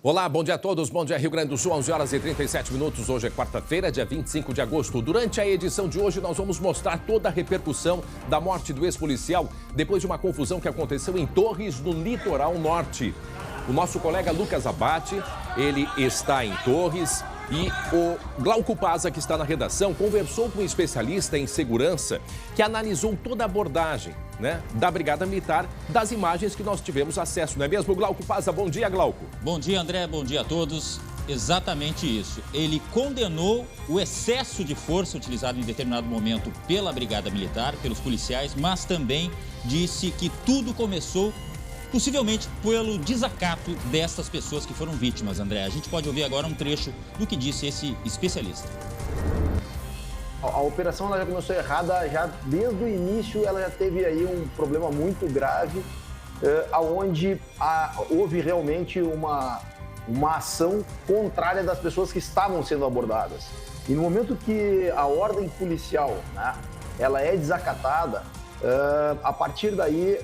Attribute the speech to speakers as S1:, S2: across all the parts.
S1: Olá, bom dia a todos. Bom dia, Rio Grande do Sul, 11 horas e 37 minutos. Hoje é quarta-feira, dia 25 de agosto. Durante a edição de hoje, nós vamos mostrar toda a repercussão da morte do ex-policial depois de uma confusão que aconteceu em Torres, no litoral norte. O nosso colega Lucas Abate, ele está em Torres e o Glauco Paza, que está na redação, conversou com um especialista em segurança que analisou toda a abordagem, da Brigada Militar, das imagens que nós tivemos acesso, não é mesmo, Glauco Paza? Bom dia, Glauco.
S2: Bom dia, André. Bom dia a todos. Exatamente isso. Ele condenou o excesso de força utilizado em determinado momento pela Brigada Militar, pelos policiais, mas também disse que tudo começou possivelmente pelo desacato dessas pessoas que foram vítimas, André. A gente pode ouvir agora um trecho do que disse esse especialista.
S3: A operação ela já começou errada, já desde o início ela já teve aí um problema muito grave, onde houve realmente uma ação contrária das pessoas que estavam sendo abordadas. E no momento que a ordem policial, ela é desacatada, a partir daí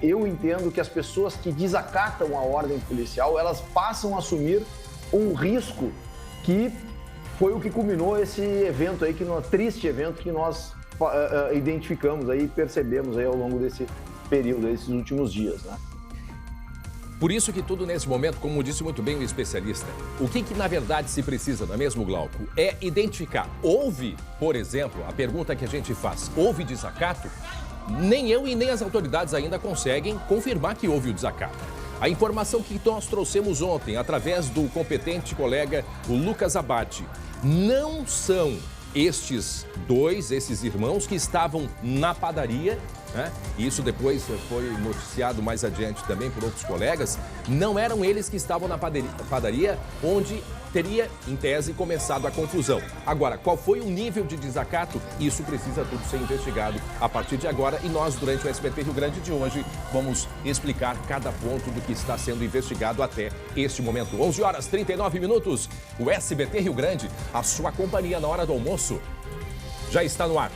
S3: eu entendo que as pessoas que desacatam a ordem policial, elas passam a assumir um risco que foi o que culminou esse evento aí, triste evento que nós identificamos aí, percebemos aí ao longo desse período, desses últimos dias,
S1: Por isso que tudo nesse momento, como disse muito bem o especialista, o que na verdade se precisa, não é mesmo, Glauco? É identificar. Houve, por exemplo, a pergunta que a gente faz, houve desacato? Nem eu e nem as autoridades ainda conseguem confirmar que houve o desacato. A informação que nós trouxemos ontem, através do competente colega, o Lucas Abate, não são esses irmãos que estavam na padaria, Isso depois foi noticiado mais adiante também por outros colegas. Não eram eles que estavam na padaria onde teria, em tese, começado a confusão. Agora, qual foi o nível de desacato? Isso precisa tudo ser investigado a partir de agora. E nós, durante o SBT Rio Grande de hoje, vamos explicar cada ponto do que está sendo investigado até este momento. 11 horas 39 minutos. O SBT Rio Grande, a sua companhia na hora do almoço, já está no ar.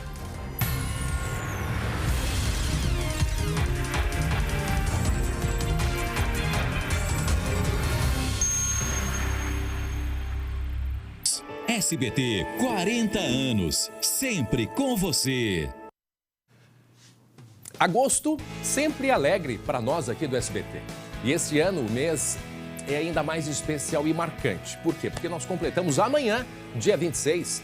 S4: SBT, 40 anos, sempre com você.
S1: Agosto, sempre alegre para nós aqui do SBT. E esse ano, o mês é ainda mais especial e marcante. Por quê? Porque nós completamos amanhã, dia 26,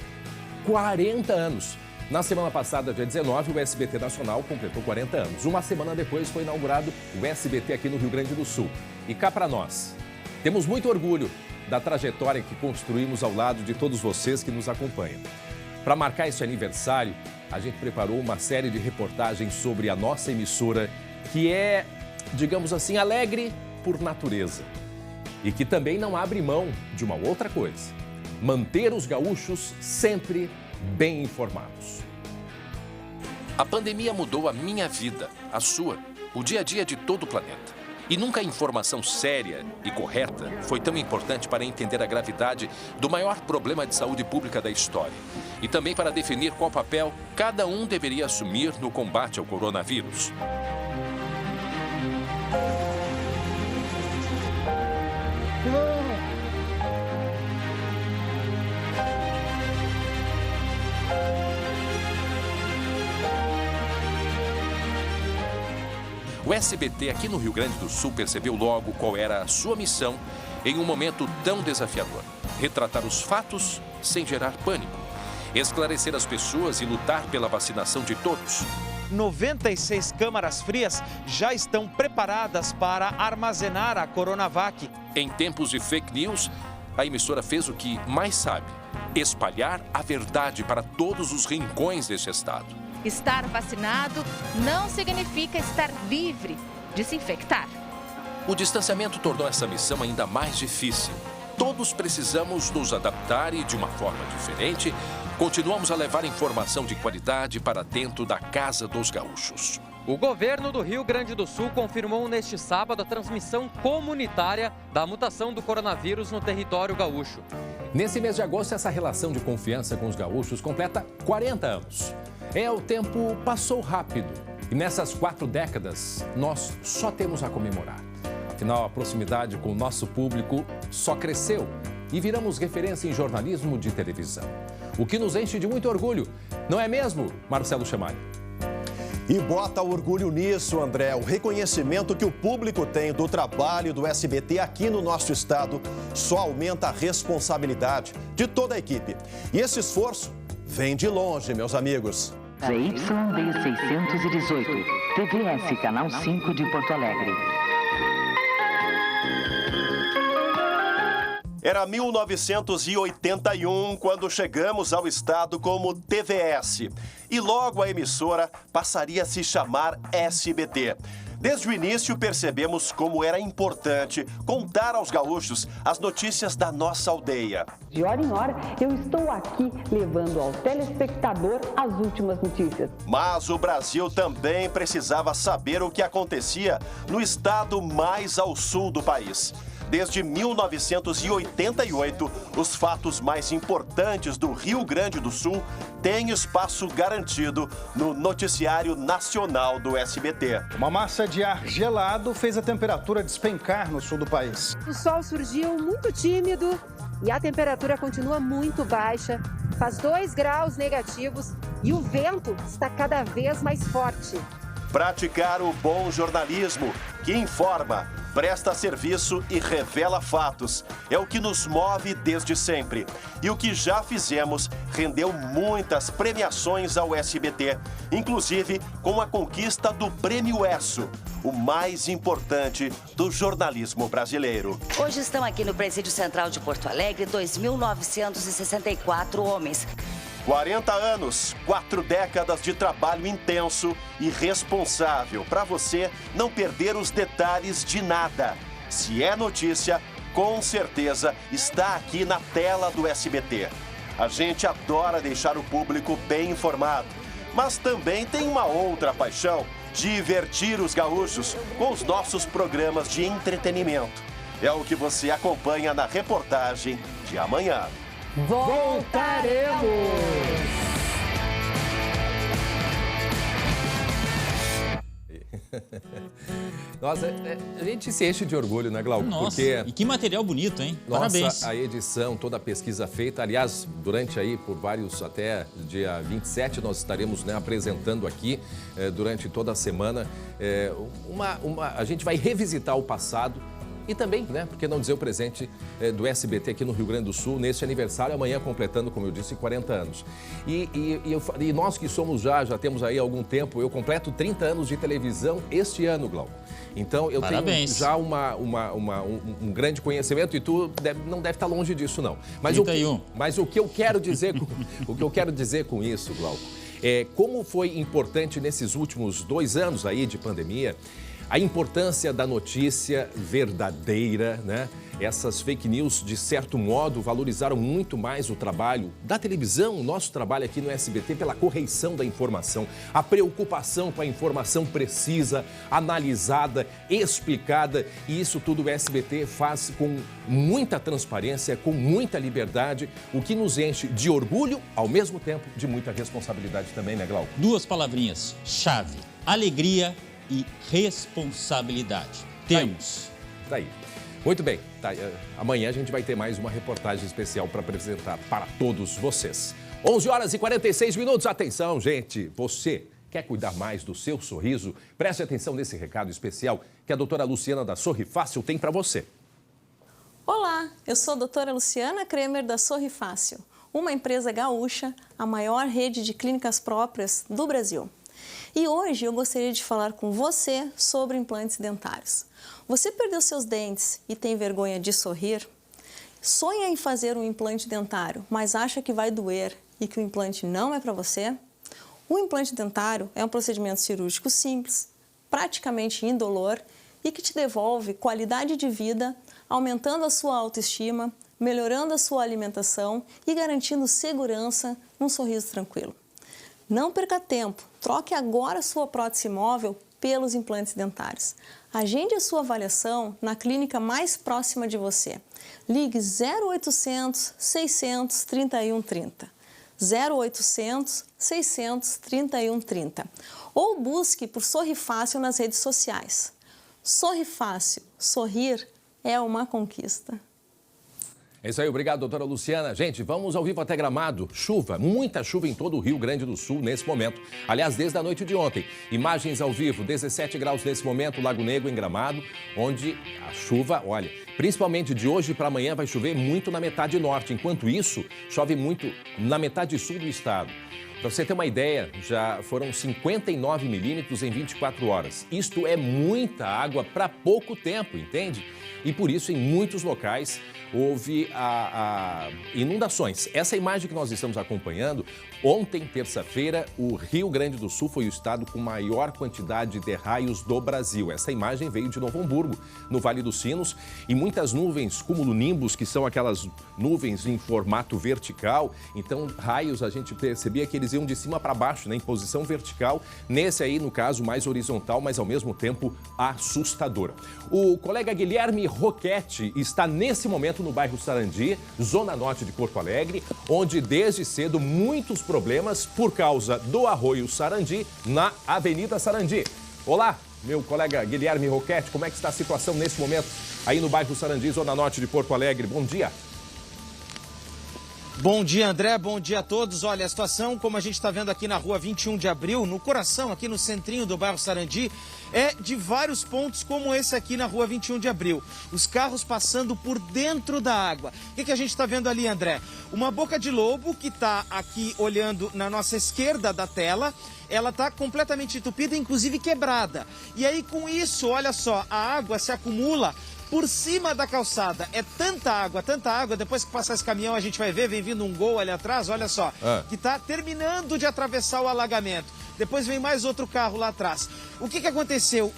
S1: 40 anos. Na semana passada, dia 19, o SBT Nacional completou 40 anos. Uma semana depois foi inaugurado o SBT aqui no Rio Grande do Sul. E cá para nós, temos muito orgulho da trajetória que construímos ao lado de todos vocês que nos acompanham. Para marcar esse aniversário, a gente preparou uma série de reportagens sobre a nossa emissora, que é, digamos assim, alegre por natureza. E que também não abre mão de uma outra coisa: manter os gaúchos sempre bem informados. A pandemia mudou a minha vida, a sua, o dia a dia de todo o planeta. E nunca a informação séria e correta foi tão importante para entender a gravidade do maior problema de saúde pública da história. E também para definir qual papel cada um deveria assumir no combate ao coronavírus. O SBT aqui no Rio Grande do Sul percebeu logo qual era a sua missão em um momento tão desafiador: retratar os fatos sem gerar pânico, esclarecer as pessoas e lutar pela vacinação de todos.
S5: 96 câmaras frias já estão preparadas para armazenar a Coronavac.
S1: Em tempos de fake news, a emissora fez o que mais sabe: espalhar a verdade para todos os rincões deste estado.
S6: Estar vacinado não significa estar livre de se infectar.
S1: O distanciamento tornou essa missão ainda mais difícil. Todos precisamos nos adaptar e, de uma forma diferente, continuamos a levar informação de qualidade para dentro da casa dos gaúchos.
S7: O governo do Rio Grande do Sul confirmou neste sábado a transmissão comunitária da mutação do coronavírus no território gaúcho.
S1: Nesse mês de agosto, essa relação de confiança com os gaúchos completa 40 anos. O tempo passou rápido e nessas 4 décadas nós só temos a comemorar. Afinal, a proximidade com o nosso público só cresceu e viramos referência em jornalismo de televisão. O que nos enche de muito orgulho, não é mesmo, Marcelo Chamari?
S8: E bota orgulho nisso, André. O reconhecimento que o público tem do trabalho do SBT aqui no nosso estado só aumenta a responsabilidade de toda a equipe. E esse esforço vem de longe, meus amigos.
S9: ZYD 618, TVS, Canal 5 de Porto Alegre.
S8: Era 1981 quando chegamos ao estado como TVS. E logo a emissora passaria a se chamar SBT. Desde o início percebemos como era importante contar aos gaúchos as notícias da nossa aldeia.
S10: De hora em hora, eu estou aqui levando ao telespectador as últimas notícias.
S8: Mas o Brasil também precisava saber o que acontecia no estado mais ao sul do país. Desde 1988, os fatos mais importantes do Rio Grande do Sul têm espaço garantido no Noticiário Nacional do SBT.
S11: Uma massa de ar gelado fez a temperatura despencar no sul do país.
S12: O sol surgiu muito tímido e a temperatura continua muito baixa, faz 2 graus negativos e o vento está cada vez mais forte.
S8: Praticar o bom jornalismo, que informa, presta serviço e revela fatos. É o que nos move desde sempre. E o que já fizemos rendeu muitas premiações ao SBT, inclusive com a conquista do Prêmio ESSO, o mais importante do jornalismo brasileiro.
S13: Hoje estão aqui no Presídio Central de Porto Alegre 2.964 homens.
S8: 40 anos, 4 décadas de trabalho intenso e responsável para você não perder os detalhes de nada. Se é notícia, com certeza está aqui na tela do SBT. A gente adora deixar o público bem informado, mas também tem uma outra paixão: divertir os gaúchos com os nossos programas de entretenimento. É o que você acompanha na reportagem de amanhã.
S12: Voltaremos!
S1: Nossa, a gente se enche de orgulho, né, Glauco?
S2: Nossa,
S1: porque...
S2: e que material bonito, hein?
S1: Nossa,
S2: parabéns.
S1: A edição, toda a pesquisa feita, aliás, durante aí, por vários, até dia 27, nós estaremos, né, apresentando aqui, durante toda a semana, a gente vai revisitar o passado. E também, né, por que não dizer o presente do SBT aqui no Rio Grande do Sul, nesse aniversário, amanhã completando, como eu disse, 40 anos. E nós que somos já temos aí algum tempo, eu completo 30 anos de televisão este ano, Glauco. Então, eu
S2: Parabéns.
S1: tenho já um grande conhecimento e tu não deve estar longe disso, não. Mas
S2: 31.
S1: Mas o que eu quero dizer com isso, Glauco, é como foi importante nesses últimos 2 anos aí de pandemia, a importância da notícia verdadeira, né? Essas fake news, de certo modo, valorizaram muito mais o trabalho da televisão, o nosso trabalho aqui no SBT, pela correção da informação, a preocupação com a informação precisa, analisada, explicada, e isso tudo o SBT faz com muita transparência, com muita liberdade, o que nos enche de orgulho, ao mesmo tempo de muita responsabilidade também, né, Glauco?
S2: 2 palavrinhas, chave: alegria e responsabilidade. Temos.
S1: Tá aí. Muito bem. Tá, amanhã a gente vai ter mais uma reportagem especial para apresentar para todos vocês. 11h46. Atenção, gente. Você quer cuidar mais do seu sorriso? Preste atenção nesse recado especial que a doutora Luciana da Sorri Fácil tem para você.
S14: Olá, eu sou a doutora Luciana Kremer da Sorri Fácil, uma empresa gaúcha, a maior rede de clínicas próprias do Brasil. E hoje eu gostaria de falar com você sobre implantes dentários. Você perdeu seus dentes e tem vergonha de sorrir? Sonha em fazer um implante dentário, mas acha que vai doer e que o implante não é para você? O implante dentário é um procedimento cirúrgico simples, praticamente indolor e que te devolve qualidade de vida, aumentando a sua autoestima, melhorando a sua alimentação e garantindo segurança num sorriso tranquilo. Não perca tempo, troque agora sua prótese móvel pelos implantes dentários. Agende a sua avaliação na clínica mais próxima de você. Ligue 0800 600 3130. 0800 600 3130. Ou busque por Sorri Fácil nas redes sociais. Sorri fácil, sorrir é uma conquista.
S1: É isso aí, obrigado, doutora Luciana. Gente, vamos ao vivo até Gramado. Chuva, muita chuva em todo o Rio Grande do Sul nesse momento. Aliás, desde a noite de ontem. Imagens ao vivo, 17 graus nesse momento, Lago Negro em Gramado, onde a chuva, olha, principalmente de hoje para amanhã vai chover muito na metade norte. Enquanto isso, chove muito na metade sul do estado. Para você ter uma ideia, já foram 59 milímetros em 24 horas. Isto é muita água para pouco tempo, entende? E por isso, em muitos locais, houve inundações. Essa imagem que nós estamos acompanhando, ontem, terça-feira, o Rio Grande do Sul foi o estado com maior quantidade de raios do Brasil. Essa imagem veio de Novo Hamburgo, no Vale dos Sinos, e muitas nuvens, cumulonimbus, que são aquelas nuvens em formato vertical. Então, raios, a gente percebia que eles iam de cima para baixo, né, em posição vertical. Nesse aí, no caso, mais horizontal, mas ao mesmo tempo assustador. O colega Guilherme Roquete está nesse momento no bairro Sarandi, zona norte de Porto Alegre, onde desde cedo muitos problemas por causa do arroio Sarandi na Avenida Sarandi. Olá, meu colega Guilherme Roquete, como é que está a situação nesse momento aí no bairro Sarandi, zona norte de Porto Alegre? Bom dia.
S5: Bom dia, André. Bom dia a todos. Olha, a situação, como a gente está vendo aqui na rua 21 de abril, no coração, aqui no centrinho do bairro Sarandi, é de vários pontos como esse aqui na rua 21 de abril. Os carros passando por dentro da água. O que a gente está vendo ali, André? Uma boca de lobo que está aqui olhando na nossa esquerda da tela. Ela está completamente entupida, inclusive quebrada. E aí, com isso, olha só, a água se acumula por cima da calçada. É tanta água, depois que passar esse caminhão a gente vai ver, vem vindo um Gol ali atrás, olha só, que está terminando de atravessar o alagamento. Depois vem mais outro carro lá atrás. O que aconteceu?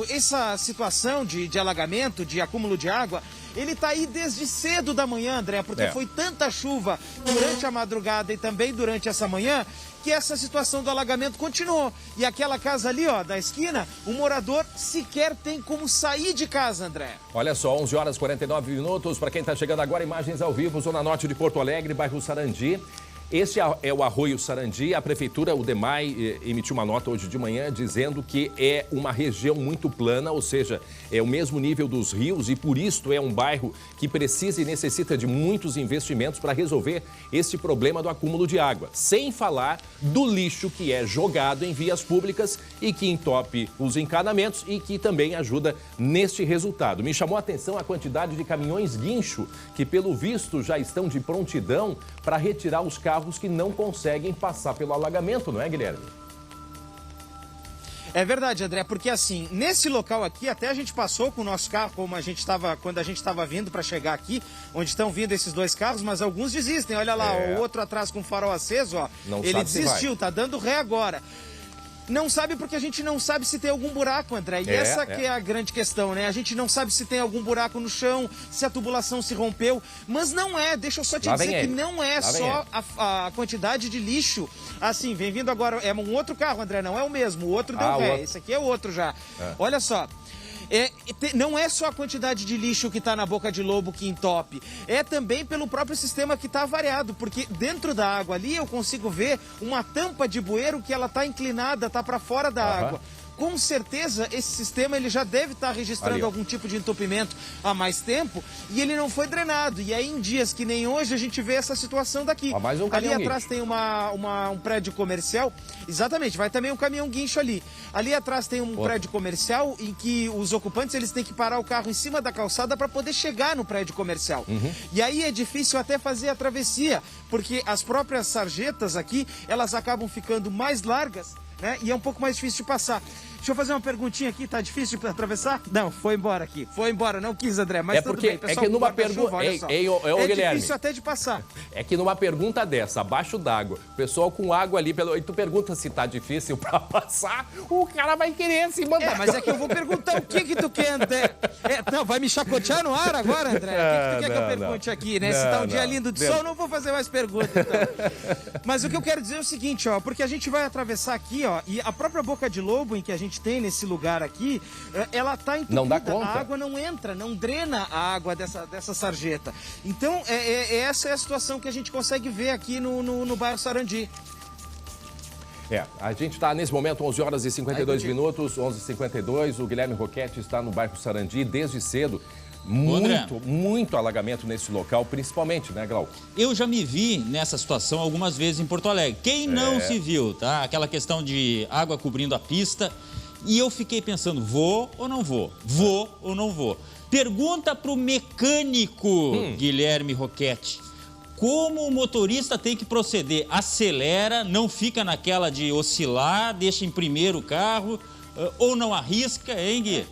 S5: Essa situação de alagamento, de acúmulo de água, ele está aí desde cedo da manhã, André, porque foi tanta chuva durante a madrugada e também durante essa manhã, que essa situação do alagamento continuou. E aquela casa ali, ó, da esquina, o morador sequer tem como sair de casa, André.
S1: Olha só, 11 horas e 49 minutos. Para quem está chegando agora, imagens ao vivo, zona norte de Porto Alegre, bairro Sarandi. Esse é o arroio Sarandi. A prefeitura, o DEMAI, emitiu uma nota hoje de manhã dizendo que é uma região muito plana, ou seja, é o mesmo nível dos rios e por isso é um bairro que precisa e necessita de muitos investimentos para resolver esse problema do acúmulo de água. Sem falar do lixo que é jogado em vias públicas e que entope os encanamentos e que também ajuda neste resultado. Me chamou a atenção a quantidade de caminhões guincho que, pelo visto, já estão de prontidão para retirar os carros que não conseguem passar pelo alagamento, não é, Guilherme?
S5: É verdade, André, porque assim, nesse local aqui, até a gente passou com o nosso carro, quando a gente estava vindo para chegar aqui, onde estão vindo esses dois carros, mas alguns desistem. Olha lá, o outro atrás com o farol aceso, ó, ele desistiu, tá dando ré agora. Não sabe porque a gente não sabe se tem algum buraco, André. E essa que é a grande questão, né? A gente não sabe se tem algum buraco no chão, se a tubulação se rompeu. Mas não é, deixa eu só te dizer que não é só a quantidade de lixo. Assim, vem vindo agora, é um outro carro, André, não é o mesmo. O outro deu ré, esse aqui é o outro já. Olha só. Não é só a quantidade de lixo que está na boca de lobo que entope, é também pelo próprio sistema que está avariado, porque dentro da água ali eu consigo ver uma tampa de bueiro que ela está inclinada, está para fora da água. Com certeza esse sistema ele já deve estar registrando algum tipo de entupimento há mais tempo e ele não foi drenado. E aí em dias que nem hoje a gente vê essa situação daqui. Ali atrás tem um prédio comercial. Exatamente, vai também um caminhão guincho ali. Ali atrás tem um prédio comercial em que os ocupantes eles têm que parar o carro em cima da calçada para poder chegar no prédio comercial. E aí é difícil até fazer a travessia, porque as próprias sarjetas aqui, elas acabam ficando mais largas, né? E é um pouco mais difícil de passar. Deixa eu fazer uma perguntinha aqui, tá difícil de atravessar? Não, foi embora aqui. Foi embora, não quis, André, mas tudo bem. Pessoal,
S1: é que numa pergunta...
S5: É difícil até de passar.
S1: É que numa pergunta dessa, abaixo d'água, o pessoal com água ali, e tu pergunta se tá difícil pra passar, o cara vai querer se mandar.
S5: Mas é que eu vou perguntar o que tu quer, André. Não, vai me chacotear no ar agora, André? O que tu quer que eu pergunte aqui, né? Se tá um dia lindo de sol, não vou fazer mais perguntas, então. Mas o que eu quero dizer é o seguinte, ó, porque a gente vai atravessar aqui, ó, e a própria boca de lobo em que a gente tem nesse lugar aqui, ela tá entupida.
S1: Não dá conta.
S5: A água não entra, não drena a água dessa sarjeta. Então, essa é a situação que a gente consegue ver aqui no bairro Sarandi.
S1: A gente está nesse momento 11 horas e 52 minutos, 11h52. O Guilherme Roquette está no bairro Sarandi desde cedo. Muito alagamento nesse local, principalmente, né, Glauco?
S2: Eu já me vi nessa situação algumas vezes em Porto Alegre. Quem não se viu, tá? Aquela questão de água cobrindo a pista. E eu fiquei pensando, vou ou não vou? Vou ou não vou? Pergunta para o mecânico, Guilherme Roquette. Como o motorista tem que proceder? Acelera, não fica naquela de oscilar, deixa em primeiro o carro, ou não arrisca, hein, Gui?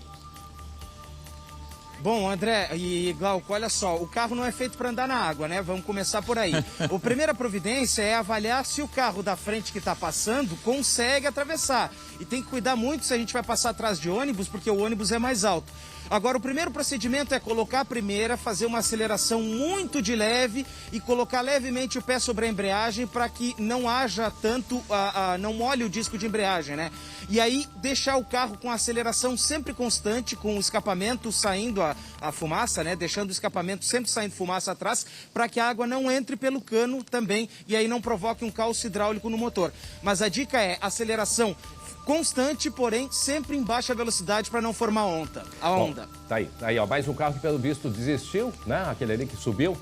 S5: Bom, André e Glauco, olha só, o carro não é feito para andar na água, né? Vamos começar por aí. A primeira providência é avaliar se o carro da frente que está passando consegue atravessar. E tem que cuidar muito se a gente vai passar atrás de ônibus, porque o ônibus é mais alto. Agora, o primeiro procedimento é colocar a primeira, fazer uma aceleração muito de leve e colocar levemente o pé sobre a embreagem para que não haja tanto, não molhe o disco de embreagem, né? E aí, deixar o carro com a aceleração sempre constante, com o escapamento saindo a fumaça, né? Deixando o escapamento sempre saindo fumaça atrás, para que a água não entre pelo cano também e aí não provoque um calço hidráulico no motor. Mas a dica é aceleração constante, porém sempre em baixa velocidade para não formar onda.
S1: Bom, tá aí, ó, mais um carro que pelo visto desistiu, né? Aquele ali que subiu,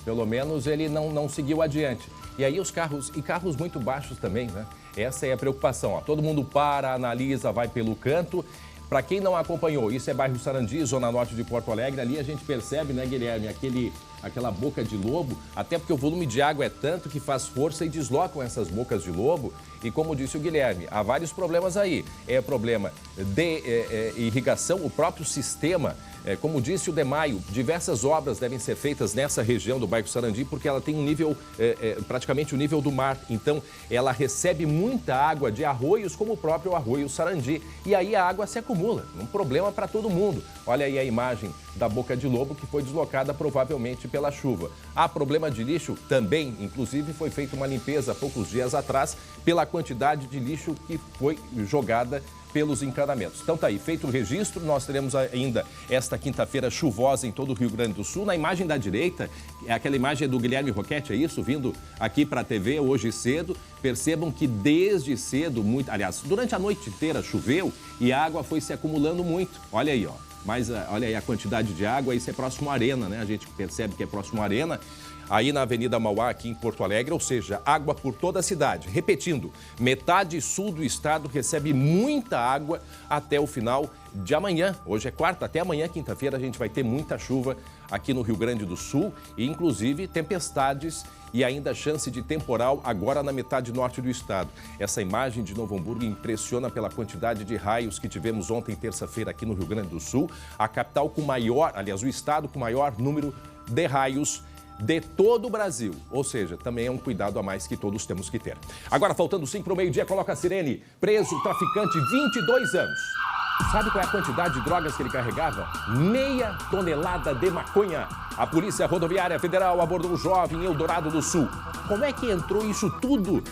S1: pelo menos ele não seguiu adiante. E aí os carros muito baixos também, né? Essa é a preocupação, ó. Todo mundo para, analisa, vai pelo canto. Para quem não acompanhou, isso é bairro Sarandi, zona norte de Porto Alegre. Ali a gente percebe, né, Guilherme, aquela boca de lobo, até porque o volume de água é tanto que faz força e deslocam essas bocas de lobo. E como disse o Guilherme, há vários problemas aí. É problema de irrigação, o próprio sistema. Como disse o Demaio, diversas obras devem ser feitas nessa região do bairro Sarandi, porque ela tem um nível, praticamente o nível do mar. Então, ela recebe muita água de arroios, como o próprio arroio Sarandi. E aí a água se acumula, um problema para todo mundo. Olha aí a imagem da boca de lobo que foi deslocada provavelmente pela chuva. Há problema de lixo também, inclusive foi feita uma limpeza há poucos dias atrás pela quantidade de lixo que foi jogada pelos encanamentos. Então tá aí, feito o registro, nós teremos ainda esta quinta-feira chuvosa em todo o Rio Grande do Sul. Na imagem da direita, aquela imagem do Guilherme Roquette, é isso? Vindo aqui para a TV hoje cedo. Percebam que desde cedo, durante a noite inteira choveu e a água foi se acumulando muito. Olha aí, ó. Mas olha aí a quantidade de água, isso é próximo à arena, né? A gente percebe que é próximo à arena. Aí na Avenida Mauá, aqui em Porto Alegre, ou seja, água por toda a cidade. Repetindo, metade sul do estado recebe muita água até o final de amanhã. Hoje é quarta, até amanhã, quinta-feira, a gente vai ter muita chuva aqui no Rio Grande do Sul e, inclusive, tempestades e ainda chance de temporal agora na metade norte do estado. Essa imagem de Novo Hamburgo impressiona pela quantidade de raios que tivemos ontem, terça-feira, aqui no Rio Grande do Sul. A capital com maior, aliás, o estado com maior número de raios de todo o Brasil. Ou seja, também é um cuidado a mais que todos temos que ter. Agora, faltando 5 para o meio-dia, coloca a sirene. Preso, traficante, 22 anos. Sabe qual é a quantidade de drogas que ele carregava? 0,5 tonelada de maconha. A Polícia Rodoviária Federal abordou um jovem em Eldorado do Sul. Como é que entrou isso tudo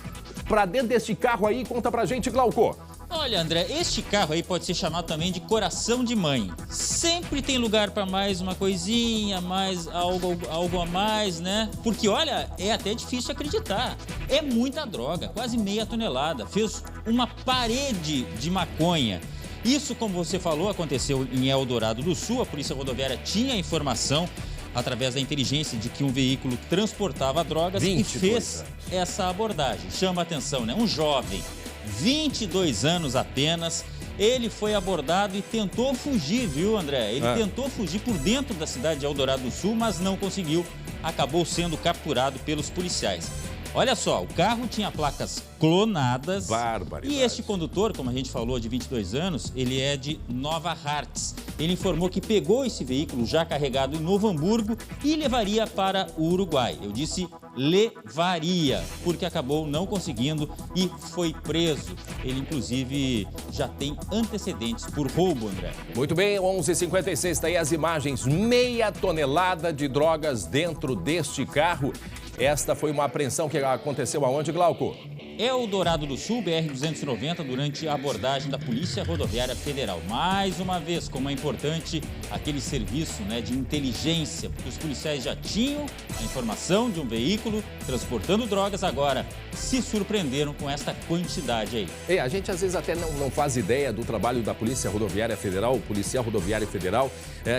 S1: para dentro deste carro aí? Conta pra gente, Glauco.
S2: Olha, André, este carro aí pode ser chamado também de coração de mãe. Sempre tem lugar para mais uma coisinha, mais algo a mais, né? Porque, olha, é até difícil acreditar. É muita droga, quase 0,5 tonelada. Fez uma parede de maconha. Isso, como você falou, aconteceu em Eldorado do Sul. A Polícia Rodoviária tinha informação através da inteligência de que um veículo transportava drogas e fez essa abordagem. Chama a atenção, né? Um jovem, 22 anos apenas, ele foi abordado e tentou fugir, viu, André? Ele tentou fugir por dentro da cidade de Eldorado do Sul, mas não conseguiu. Acabou sendo capturado pelos policiais. Olha só, o carro tinha placas clonadas.
S1: Barbaridade.
S2: E este condutor, como a gente falou, de 22 anos, ele é de Nova Hartz. Ele informou que pegou esse veículo já carregado em Novo Hamburgo e levaria para o Uruguai. Eu disse levaria, porque acabou não conseguindo e foi preso. Ele, inclusive, já tem antecedentes por roubo, André.
S1: Muito bem, 11h56, está aí as imagens. 0,5 tonelada de drogas dentro deste carro. Esta foi uma apreensão que aconteceu aonde, Glauco?
S2: Eldorado do Sul, BR-290, durante a abordagem da Polícia Rodoviária Federal. Mais uma vez, como é importante aquele serviço, né, de inteligência, porque os policiais já tinham a informação de um veículo transportando drogas, agora se surpreenderam com esta quantidade aí.
S1: A gente às vezes até não faz ideia do trabalho da Polícia Rodoviária Federal, o Policial Rodoviário Federal,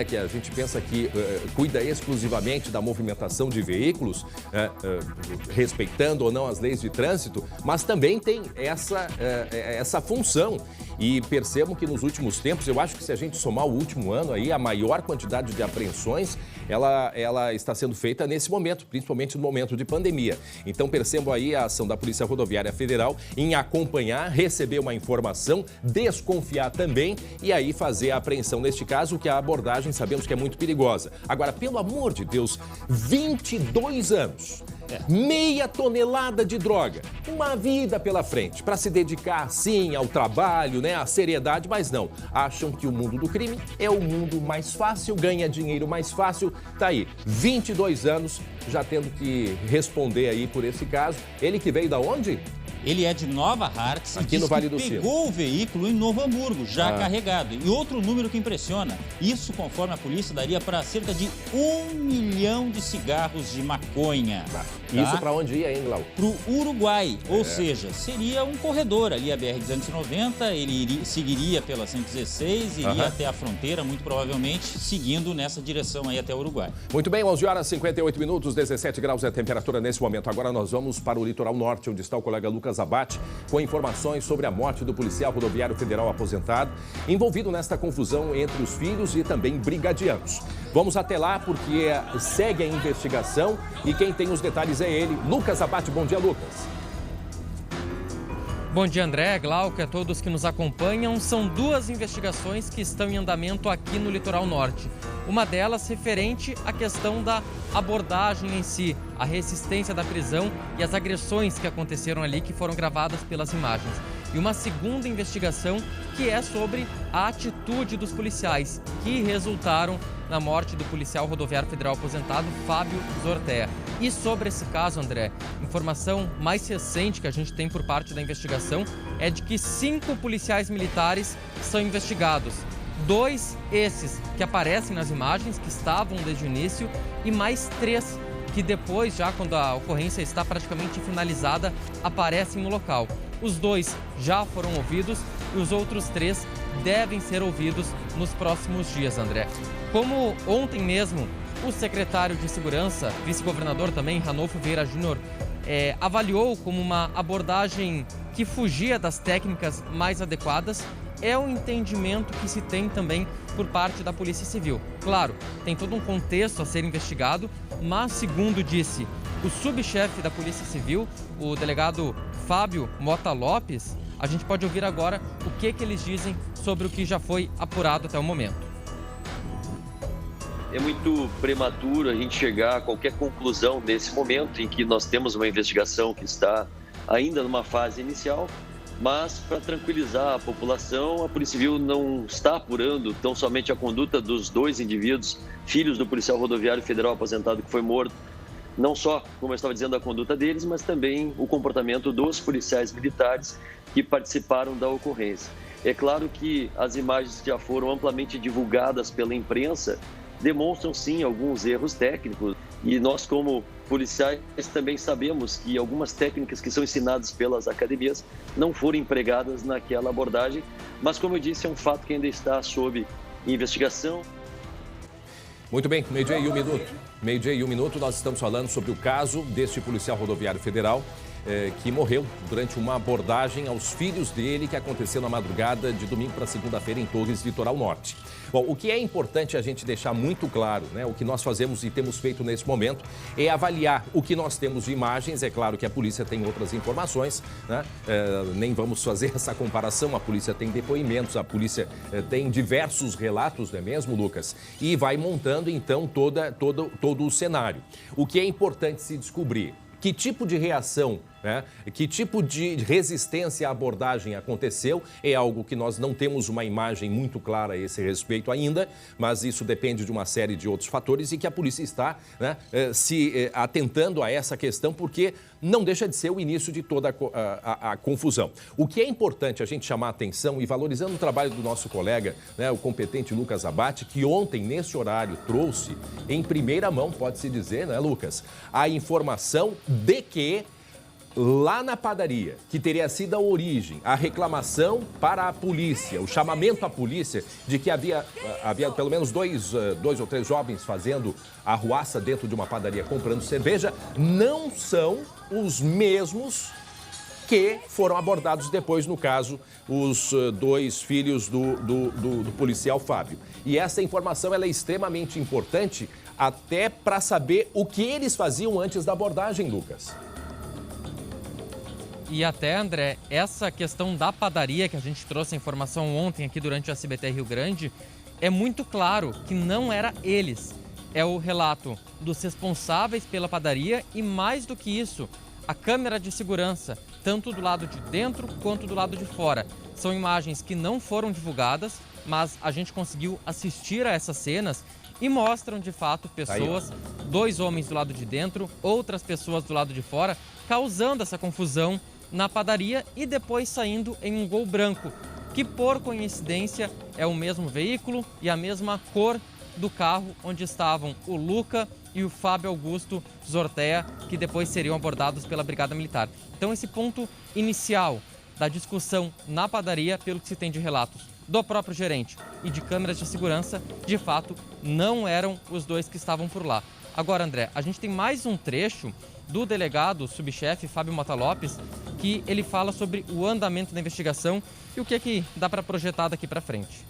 S1: que a gente pensa que cuida exclusivamente da movimentação de veículos, respeitando ou não as leis de trânsito, mas também tem essa função. E percebam que nos últimos tempos, eu acho que se a gente somar o último ano aí, a maior quantidade de apreensões, ela está sendo feita nesse momento, principalmente no momento de pandemia. Então percebam aí a ação da Polícia Rodoviária Federal em acompanhar, receber uma informação, desconfiar também e aí fazer a apreensão. Neste caso, que a abordagem sabemos que é muito perigosa. Agora, pelo amor de Deus, 22 anos... meia tonelada de droga, uma vida pela frente, para se dedicar, sim, ao trabalho, né, à seriedade, mas não. Acham que o mundo do crime é o mundo mais fácil, ganha dinheiro mais fácil. Tá aí, 22 anos, já tendo que responder aí por esse caso. Ele que veio da onde?
S2: Ele é de Nova Hartz,
S1: aqui no Vale do
S2: Sino. Pegou o veículo em Novo Hamburgo, já carregado. E outro número que impressiona, isso conforme a polícia daria para cerca de 1 milhão de cigarros de maconha.
S1: Isso para onde ia, hein, Glau?
S2: Para o Uruguai, ou seja, seria um corredor ali, a BR-290, ele seguiria pela 116, iria até a fronteira, muito provavelmente, seguindo nessa direção aí até o Uruguai.
S1: Muito bem, 11 horas e 58 minutos, 17 graus é a temperatura nesse momento. Agora nós vamos para o litoral norte, onde está o colega Lucas Abate, com informações sobre a morte do policial rodoviário federal aposentado, envolvido nesta confusão entre os filhos e também brigadianos. Vamos até lá porque segue a investigação e quem tem os detalhes é ele, Lucas Abate. Bom dia, Lucas.
S7: Bom dia, André, Glauco, a todos que nos acompanham. São duas investigações que estão em andamento aqui no litoral norte. Uma delas referente à questão da abordagem em si, a resistência da prisão e as agressões que aconteceram ali, que foram gravadas pelas imagens. E uma segunda investigação que é sobre a atitude dos policiais, que resultaram na morte do policial rodoviário federal aposentado, Fábio Zortea. E sobre esse caso, André, informação mais recente que a gente tem por parte da investigação é de que 5 policiais militares são investigados. 2 esses que aparecem nas imagens, que estavam desde o início, e mais 3 que depois, já quando a ocorrência está praticamente finalizada, aparecem no local. Os 2 já foram ouvidos e os outros 3 devem ser ouvidos nos próximos dias, André. Como ontem mesmo, o secretário de Segurança, vice-governador também, Ranolfo Vieira Júnior, avaliou como uma abordagem que fugia das técnicas mais adequadas, é o entendimento que se tem também por parte da Polícia Civil. Claro, tem todo um contexto a ser investigado, mas, segundo disse o subchefe da Polícia Civil, o delegado Fábio Mota Lopes, a gente pode ouvir agora o que eles dizem sobre o que já foi apurado até o momento.
S15: É muito prematuro a gente chegar a qualquer conclusão nesse momento em que nós temos uma investigação que está ainda numa fase inicial, mas para tranquilizar a população, a Polícia Civil não está apurando tão somente a conduta dos 2 indivíduos, filhos do policial rodoviário federal aposentado que foi morto, não só, como eu estava dizendo, a conduta deles, mas também o comportamento dos policiais militares que participaram da ocorrência. É claro que as imagens que já foram amplamente divulgadas pela imprensa demonstram sim alguns erros técnicos e nós como policiais também sabemos que algumas técnicas que são ensinadas pelas academias não foram empregadas naquela abordagem, mas como eu disse, é um fato que ainda está sob investigação.
S1: Muito bem, meio-dia e 1 minuto. Meio-dia e 1 minuto, nós estamos falando sobre o caso deste policial rodoviário federal que morreu durante uma abordagem aos filhos dele que aconteceu na madrugada de domingo para segunda-feira em Torres, litoral norte. Bom, o que é importante a gente deixar muito claro, né? O que nós fazemos e temos feito nesse momento é avaliar o que nós temos de imagens. É claro que a polícia tem outras informações, né? Nem vamos fazer essa comparação. A polícia tem depoimentos, a polícia tem diversos relatos, não é mesmo, Lucas? E vai montando, então, todo o cenário. O que é importante se descobrir? Que tipo de reação né? Que tipo de resistência à abordagem aconteceu? É algo que nós não temos uma imagem muito clara a esse respeito ainda, mas isso depende de uma série de outros fatores e que a polícia está, né, se atentando a essa questão, porque não deixa de ser o início de toda a confusão. O que é importante a gente chamar a atenção e valorizando o trabalho do nosso colega, né, o competente Lucas Abate, que ontem, nesse horário, trouxe em primeira mão, pode-se dizer, né, Lucas, a informação de que lá na padaria, que teria sido a origem, a reclamação para a polícia, o chamamento à polícia de que havia pelo menos dois ou três jovens fazendo arruaça dentro de uma padaria comprando cerveja, não são os mesmos que foram abordados depois, no caso, os dois filhos do policial Fábio. E essa informação ela é extremamente importante até para saber o que eles faziam antes da abordagem, Lucas.
S7: E até, André, essa questão da padaria que a gente trouxe a informação ontem aqui durante o SBT Rio Grande, é muito claro que não era eles. É o relato dos responsáveis pela padaria e, mais do que isso, a câmera de segurança, tanto do lado de dentro quanto do lado de fora. São imagens que não foram divulgadas, mas a gente conseguiu assistir a essas cenas e mostram, de fato, pessoas, dois homens do lado de dentro, outras pessoas do lado de fora, causando essa confusão na padaria e depois saindo em um Gol branco, que por coincidência é o mesmo veículo e a mesma cor do carro onde estavam o Luca e o Fábio Augusto Zortea, que depois seriam abordados pela Brigada Militar. Então esse ponto inicial da discussão na padaria, pelo que se tem de relatos do próprio gerente e de câmeras de segurança, de fato não eram os dois que estavam por lá. Agora, André, a gente tem mais um trecho do delegado, subchefe Fábio Mota Lopes, que ele fala sobre o andamento da investigação e o que é que dá para projetar daqui para frente.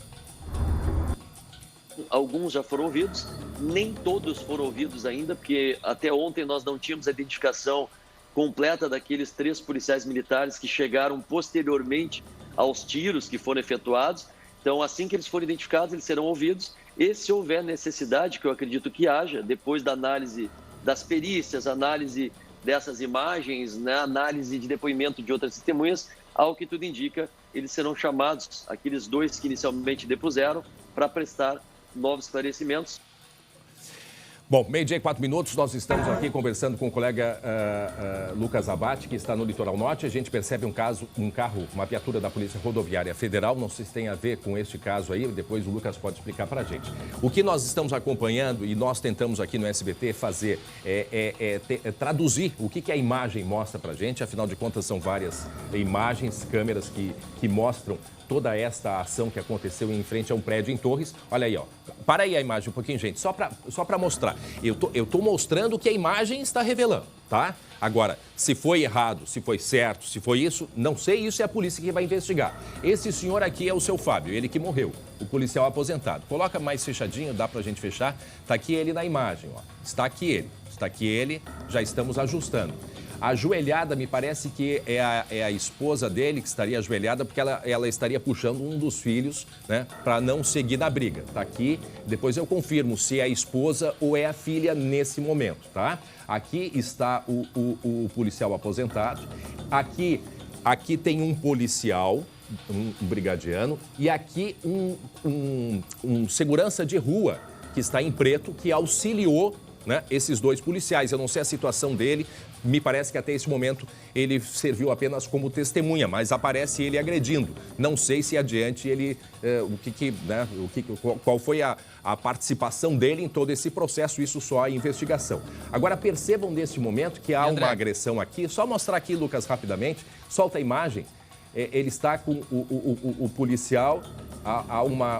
S15: Alguns já foram ouvidos, nem todos foram ouvidos ainda, porque até ontem nós não tínhamos a identificação completa daqueles 3 policiais militares que chegaram posteriormente aos tiros que foram efetuados. Então, assim que eles forem identificados, eles serão ouvidos. E se houver necessidade, que eu acredito que haja, depois da análise das perícias, análise dessas imagens, né, análise de depoimento de outras testemunhas, ao que tudo indica, eles serão chamados, aqueles 2 que inicialmente depuseram, para prestar novos esclarecimentos.
S1: Bom, 12h e 4 minutos, nós estamos aqui conversando com o colega Lucas Abate, que está no Litoral Norte. A gente percebe um carro, uma viatura da Polícia Rodoviária Federal. Não sei se tem a ver com este caso aí, depois o Lucas pode explicar para a gente. O que nós estamos acompanhando e nós tentamos aqui no SBT fazer traduzir o que a imagem mostra para a gente. Afinal de contas, são várias imagens, câmeras que mostram toda esta ação que aconteceu em frente a um prédio em Torres. Olha aí, ó. Para aí a imagem um pouquinho, gente, só para mostrar. Eu tô mostrando o que a imagem está revelando, tá? Agora, se foi errado, se foi certo, se foi isso, não sei, isso é a polícia que vai investigar. Esse senhor aqui é o seu Fábio, ele que morreu, o policial aposentado. Coloca mais fechadinho, dá pra gente fechar. Tá aqui ele na imagem, ó. Está aqui ele, já estamos ajustando. Ajoelhada, me parece que é a esposa dele que estaria ajoelhada, porque ela estaria puxando um dos filhos, né, para não seguir na briga. Tá aqui, depois eu confirmo se é a esposa ou é a filha nesse momento, tá? Aqui está o policial aposentado. Aqui tem um policial, um brigadiano, e aqui um segurança de rua que está em preto, que auxiliou, né, esses 2 policiais. Eu não sei a situação dele, me parece que até esse momento ele serviu apenas como testemunha, mas aparece ele agredindo. Não sei se adiante ele, qual foi a participação dele em todo esse processo, isso só a investigação. Agora percebam nesse momento que há uma agressão aqui, só mostrar aqui, Lucas, rapidamente, solta a imagem, ele está com o policial,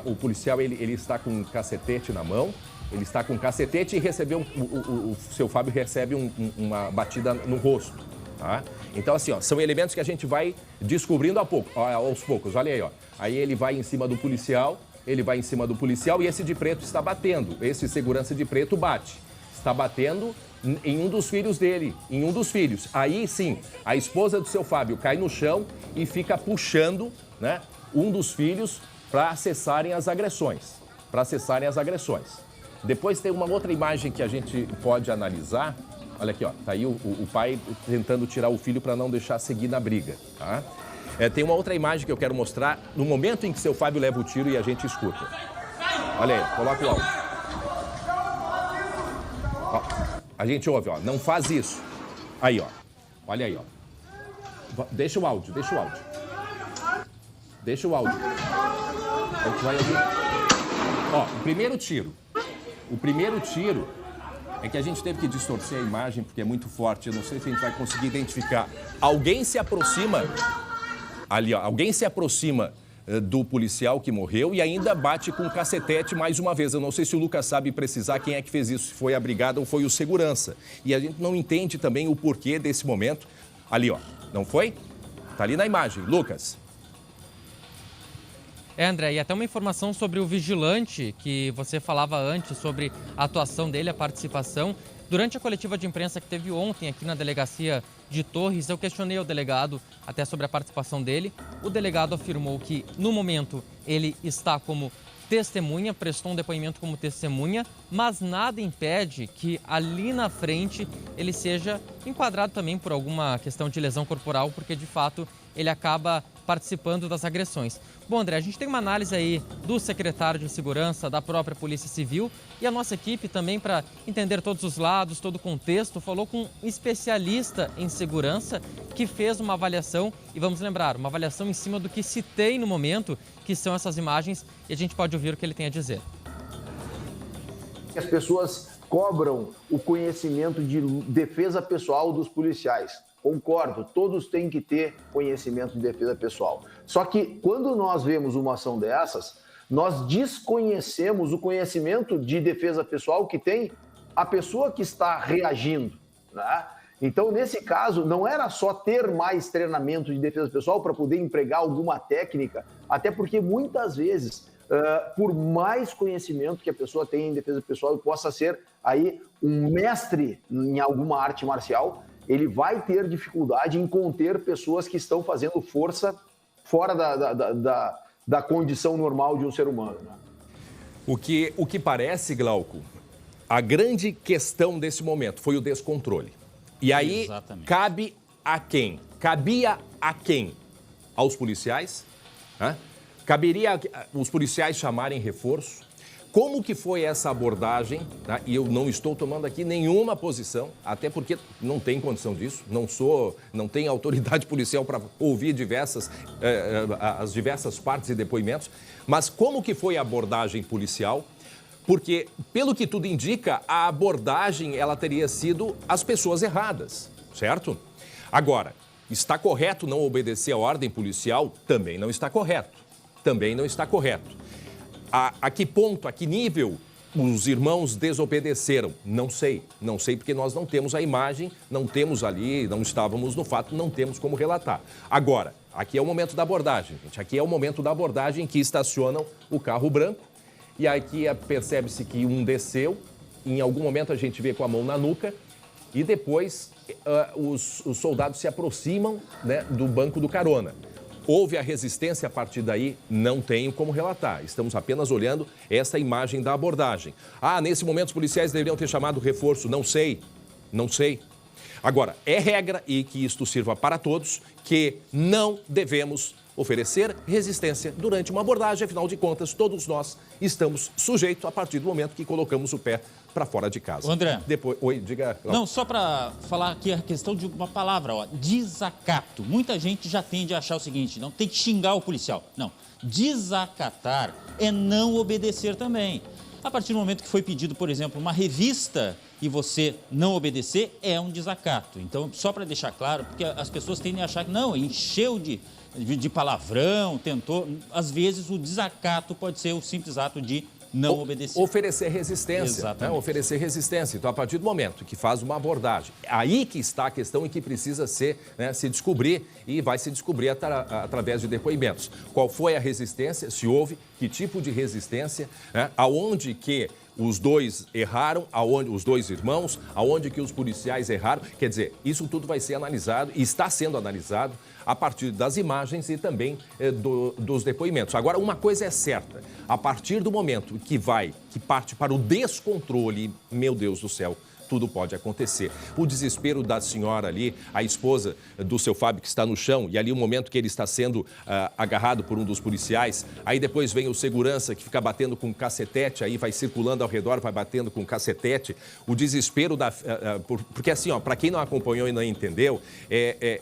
S1: o policial ele está com um cacetete na mão. Ele está com um cacetete e recebeu, o seu Fábio recebe uma batida no rosto, tá? Então, assim, ó, são elementos que a gente vai descobrindo aos poucos. Olha aí, ó. Aí ele vai em cima do policial, e esse de preto está batendo. Esse segurança de preto bate. Está batendo em um dos filhos dele, Aí, sim, a esposa do seu Fábio cai no chão e fica puxando, né, um dos filhos para acessarem as agressões. Depois tem uma outra imagem que a gente pode analisar. Olha aqui, ó. Tá aí o pai tentando tirar o filho para não deixar seguir na briga, tá? Tem uma outra imagem que eu quero mostrar no momento em que seu Fábio leva o tiro e a gente escuta. Olha aí, coloca o áudio. Ó, a gente ouve, ó. Não faz isso. Aí, ó. Olha aí, ó. Deixa o áudio, deixa o áudio. Deixa o áudio. A gente vai ouvir. Ó, o primeiro tiro. O primeiro tiro é que a gente teve que distorcer a imagem porque é muito forte. Eu não sei se a gente vai conseguir identificar. Alguém se aproxima... Ali, ó, alguém se aproxima do policial que morreu e ainda bate com um cacetete mais uma vez. Eu não sei se o Lucas sabe precisar quem é que fez isso, se foi a brigada ou foi o segurança. E a gente não entende também o porquê desse momento. Ali, ó, não foi? Tá ali na imagem. Lucas.
S7: André, e até uma informação sobre o vigilante que você falava antes, sobre a atuação dele, a participação. Durante a coletiva de imprensa que teve ontem aqui na delegacia de Torres, eu questionei o delegado até sobre a participação dele. O delegado afirmou que, no momento, ele está como testemunha, prestou um depoimento como testemunha, mas nada impede que ali na frente ele seja enquadrado também por alguma questão de lesão corporal, porque, de fato, ele acaba participando das agressões. Bom, André, a gente tem uma análise aí do secretário de Segurança, da própria Polícia Civil e a nossa equipe também, para entender todos os lados, todo o contexto, falou com um especialista em segurança que fez uma avaliação, e vamos lembrar, uma avaliação em cima do que se tem no momento, que são essas imagens, e a gente pode ouvir o que ele tem a dizer.
S3: As pessoas cobram o conhecimento de defesa pessoal dos policiais. Concordo, todos têm que ter conhecimento de defesa pessoal. Só que quando nós vemos uma ação dessas, nós desconhecemos o conhecimento de defesa pessoal que tem a pessoa que está reagindo, né? Então, nesse caso, não era só ter mais treinamento de defesa pessoal para poder empregar alguma técnica, até porque muitas vezes, por mais conhecimento que a pessoa tenha em defesa pessoal e possa ser aí um mestre em alguma arte marcial, ele vai ter dificuldade em conter pessoas que estão fazendo força fora da condição normal de um ser humano, né?
S1: O que parece, Glauco, a grande questão desse momento foi o descontrole. E aí, exatamente, cabe a quem? Cabia a quem? Aos policiais? Caberia os policiais chamarem reforço? Como que foi essa abordagem? Tá? E eu não estou tomando aqui nenhuma posição, até porque não tem condição disso, não tenho autoridade policial para ouvir as diversas partes e depoimentos. Mas como que foi a abordagem policial? Porque, pelo que tudo indica, a abordagem ela teria sido as pessoas erradas, certo? Agora, está correto não obedecer a ordem policial? Também não está correto. Também não está correto. A que ponto, a que nível os irmãos desobedeceram? Não sei porque nós não temos a imagem, não temos ali, não estávamos no fato, não temos como relatar. Agora, aqui é o momento da abordagem, gente. Aqui é o momento da abordagem que estacionam o carro branco e aqui percebe-se que um desceu, em algum momento a gente vê com a mão na nuca e depois os soldados se aproximam, né, do banco do carona. Houve a resistência a partir daí? Não tenho como relatar. Estamos apenas olhando essa imagem da abordagem. Nesse momento os policiais deveriam ter chamado reforço. Não sei. Agora, é regra, e que isto sirva para todos, que não devemos oferecer resistência durante uma abordagem. Afinal de contas, todos nós estamos sujeitos a partir do momento que colocamos o pé para fora de casa.
S2: André.
S1: Oi, diga.
S2: Não, só para falar aqui a questão de uma palavra, desacato. Muita gente já tende a achar o seguinte, não tem que xingar o policial. Não, desacatar é não obedecer também. A partir do momento que foi pedido, por exemplo, uma revista e você não obedecer, é um desacato. Então, só para deixar claro, porque as pessoas tendem a achar que não, encheu de palavrão, tentou. Às vezes o desacato pode ser o simples ato de não obedecer.
S1: Oferecer resistência.
S2: Exatamente.
S1: Né? Oferecer resistência. Então, a partir do momento que faz uma abordagem, aí que está a questão e que precisa se descobrir e vai se descobrir através de depoimentos. Qual foi a resistência, se houve, que tipo de resistência, né? Aonde que os dois erraram, os dois irmãos, aonde que os policiais erraram. Quer dizer, isso tudo vai ser analisado e está sendo analisado a partir das imagens e também dos depoimentos. Agora, uma coisa é certa, a partir do momento que parte para o descontrole, meu Deus do céu, tudo pode acontecer. O desespero da senhora ali, a esposa do seu Fábio que está no chão, e ali o momento que ele está sendo agarrado por um dos policiais, aí depois vem o segurança que fica batendo com cacetete, aí vai circulando ao redor, vai batendo com cacetete, o desespero porque assim, para quem não acompanhou e não entendeu,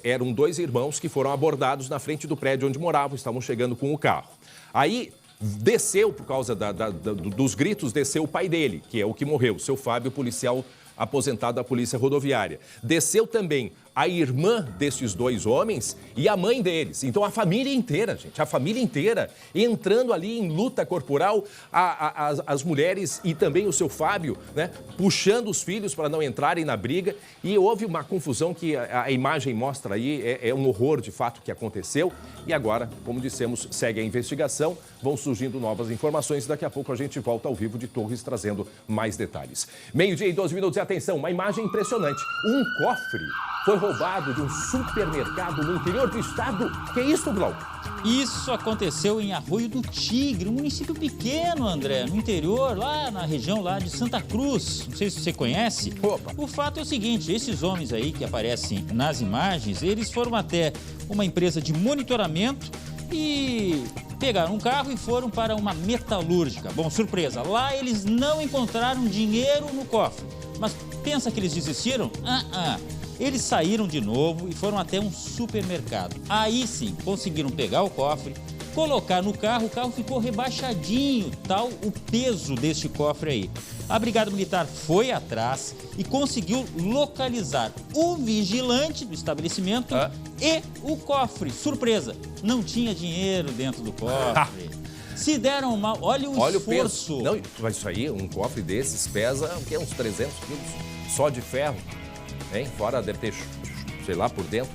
S1: eram 2 irmãos que foram abordados na frente do prédio onde moravam, estavam chegando com o carro. Aí desceu, por causa dos gritos, desceu o pai dele, que é o que morreu, o seu Fábio, policial aposentado da Polícia Rodoviária. Desceu também a irmã desses 2 homens e a mãe deles. Então, a família inteira, gente, a família inteira entrando ali em luta corporal, as mulheres e também o seu Fábio, né, puxando os filhos para não entrarem na briga. E houve uma confusão que a imagem mostra aí, é um horror de fato que aconteceu. E agora, como dissemos, segue a investigação, vão surgindo novas informações. Daqui a pouco a gente volta ao vivo de Torres trazendo mais detalhes. 12:02 e atenção, uma imagem impressionante. Um cofre foi roubado de um supermercado no interior do estado. Que é isso, Glauco?
S2: Isso aconteceu em Arroio do Tigre, um município pequeno, André, no interior, lá na região lá de Santa Cruz. Não sei se você conhece.
S1: Opa.
S2: O fato é o seguinte, esses homens aí que aparecem nas imagens, eles foram até uma empresa de monitoramento e pegaram um carro e foram para uma metalúrgica. Bom, surpresa, lá eles não encontraram dinheiro no cofre. Mas pensa que eles desistiram? Eles saíram de novo e foram até um supermercado. Aí sim, conseguiram pegar o cofre, colocar no carro, o carro ficou rebaixadinho, tal o peso deste cofre aí. A Brigada Militar foi atrás e conseguiu localizar o vigilante do estabelecimento e o cofre. Surpresa, não tinha dinheiro dentro do cofre. Se deram mal, olha o esforço.
S1: O peso. Não, mas isso aí, um cofre desses pesa o quê? Uns 300 quilos só de ferro. Hein? Fora deve ter, sei lá, por dentro,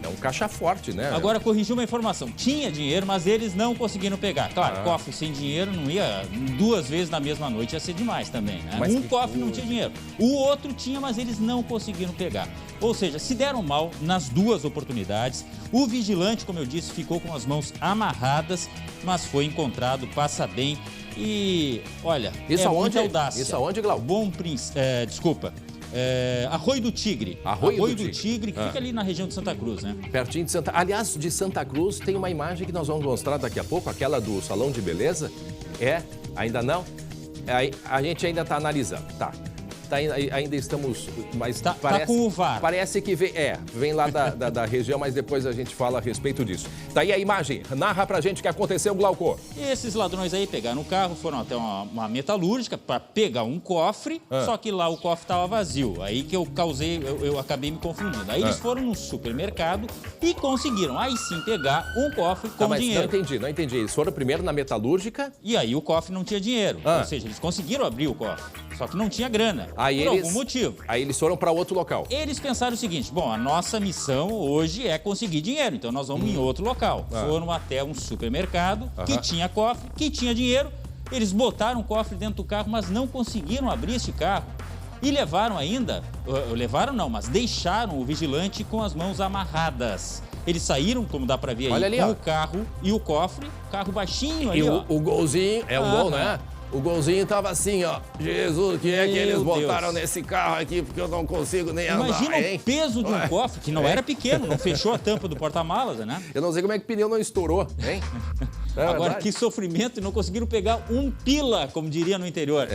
S1: é um caixa forte, né?
S2: Agora, corrigiu uma informação. Tinha dinheiro, mas eles não conseguiram pegar. Claro, cofre sem dinheiro não ia 2 vezes na mesma noite, ia ser demais também, né?
S1: Mas
S2: um cofre não tinha dinheiro. O outro tinha, mas eles não conseguiram pegar. Ou seja, se deram mal nas 2 oportunidades. O vigilante, como eu disse, ficou com as mãos amarradas, mas foi encontrado, passa bem. E, olha,
S1: isso
S2: muita audácia.
S1: Isso aonde, Glauco?
S2: Arroio do Tigre.
S1: Arroio
S2: do Tigre, que fica ali na região de Santa Cruz, né?
S1: Pertinho de Aliás, de Santa Cruz tem uma imagem que nós vamos mostrar daqui a pouco, aquela do salão de beleza. Ainda não? A gente ainda está analisando, ainda estamos, mas parece,
S2: tá com o VAR.
S1: Parece que vem lá da região, mas depois a gente fala a respeito disso. Daí a imagem, narra pra gente o que aconteceu, Glauco.
S2: Esses ladrões aí pegaram o carro, foram até uma metalúrgica para pegar um cofre, só que lá o cofre estava vazio. Aí que eu acabei me confundindo. Aí eles foram no supermercado e conseguiram, aí sim, pegar um cofre com dinheiro.
S1: Não entendi. Eles foram primeiro na metalúrgica.
S2: E aí o cofre não tinha dinheiro. Ou seja, eles conseguiram abrir o cofre, só que não tinha grana. Por algum motivo.
S1: Aí eles foram para outro local.
S2: Eles pensaram o seguinte, bom, a nossa missão hoje é conseguir dinheiro, então nós vamos em outro local. Foram até um supermercado que tinha cofre, que tinha dinheiro. Eles botaram o cofre dentro do carro, mas não conseguiram abrir esse carro. E levaram ainda, mas deixaram o vigilante com as mãos amarradas. Eles saíram, como dá para ver aí, com o carro e o cofre, carro baixinho ali,
S1: o golzinho, o gol, né? O golzinho tava assim, ó. Jesus, o que é que eles botaram nesse carro aqui? Porque eu não consigo nem andar,
S2: Imagina o peso de um cofre, que não era pequeno, não fechou a tampa do porta-malas, né?
S1: Eu não sei como é que o pneu não estourou, hein?
S2: Agora, que sofrimento, e não conseguiram pegar um pila, como diria no interior.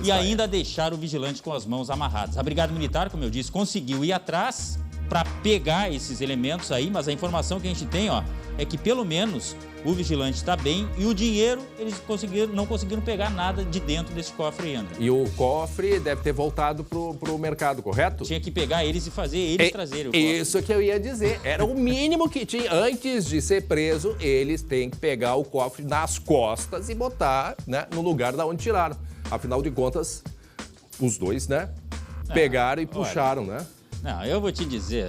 S2: E ainda deixaram o vigilante com as mãos amarradas. A Brigada Militar, como eu disse, conseguiu ir atrás para pegar esses elementos aí, mas a informação que a gente tem, é que pelo menos o vigilante está bem e o dinheiro eles não conseguiram pegar nada de dentro desse cofre ainda.
S1: E o cofre deve ter voltado pro mercado, correto?
S2: Tinha que pegar eles e fazer eles trazerem o cofre.
S1: Isso que eu ia dizer. Era o mínimo que tinha. Antes de ser preso, eles têm que pegar o cofre nas costas e botar, né, no lugar da onde tiraram. Afinal de contas, os dois, né, pegaram e puxaram, né?
S2: Não, eu vou te dizer,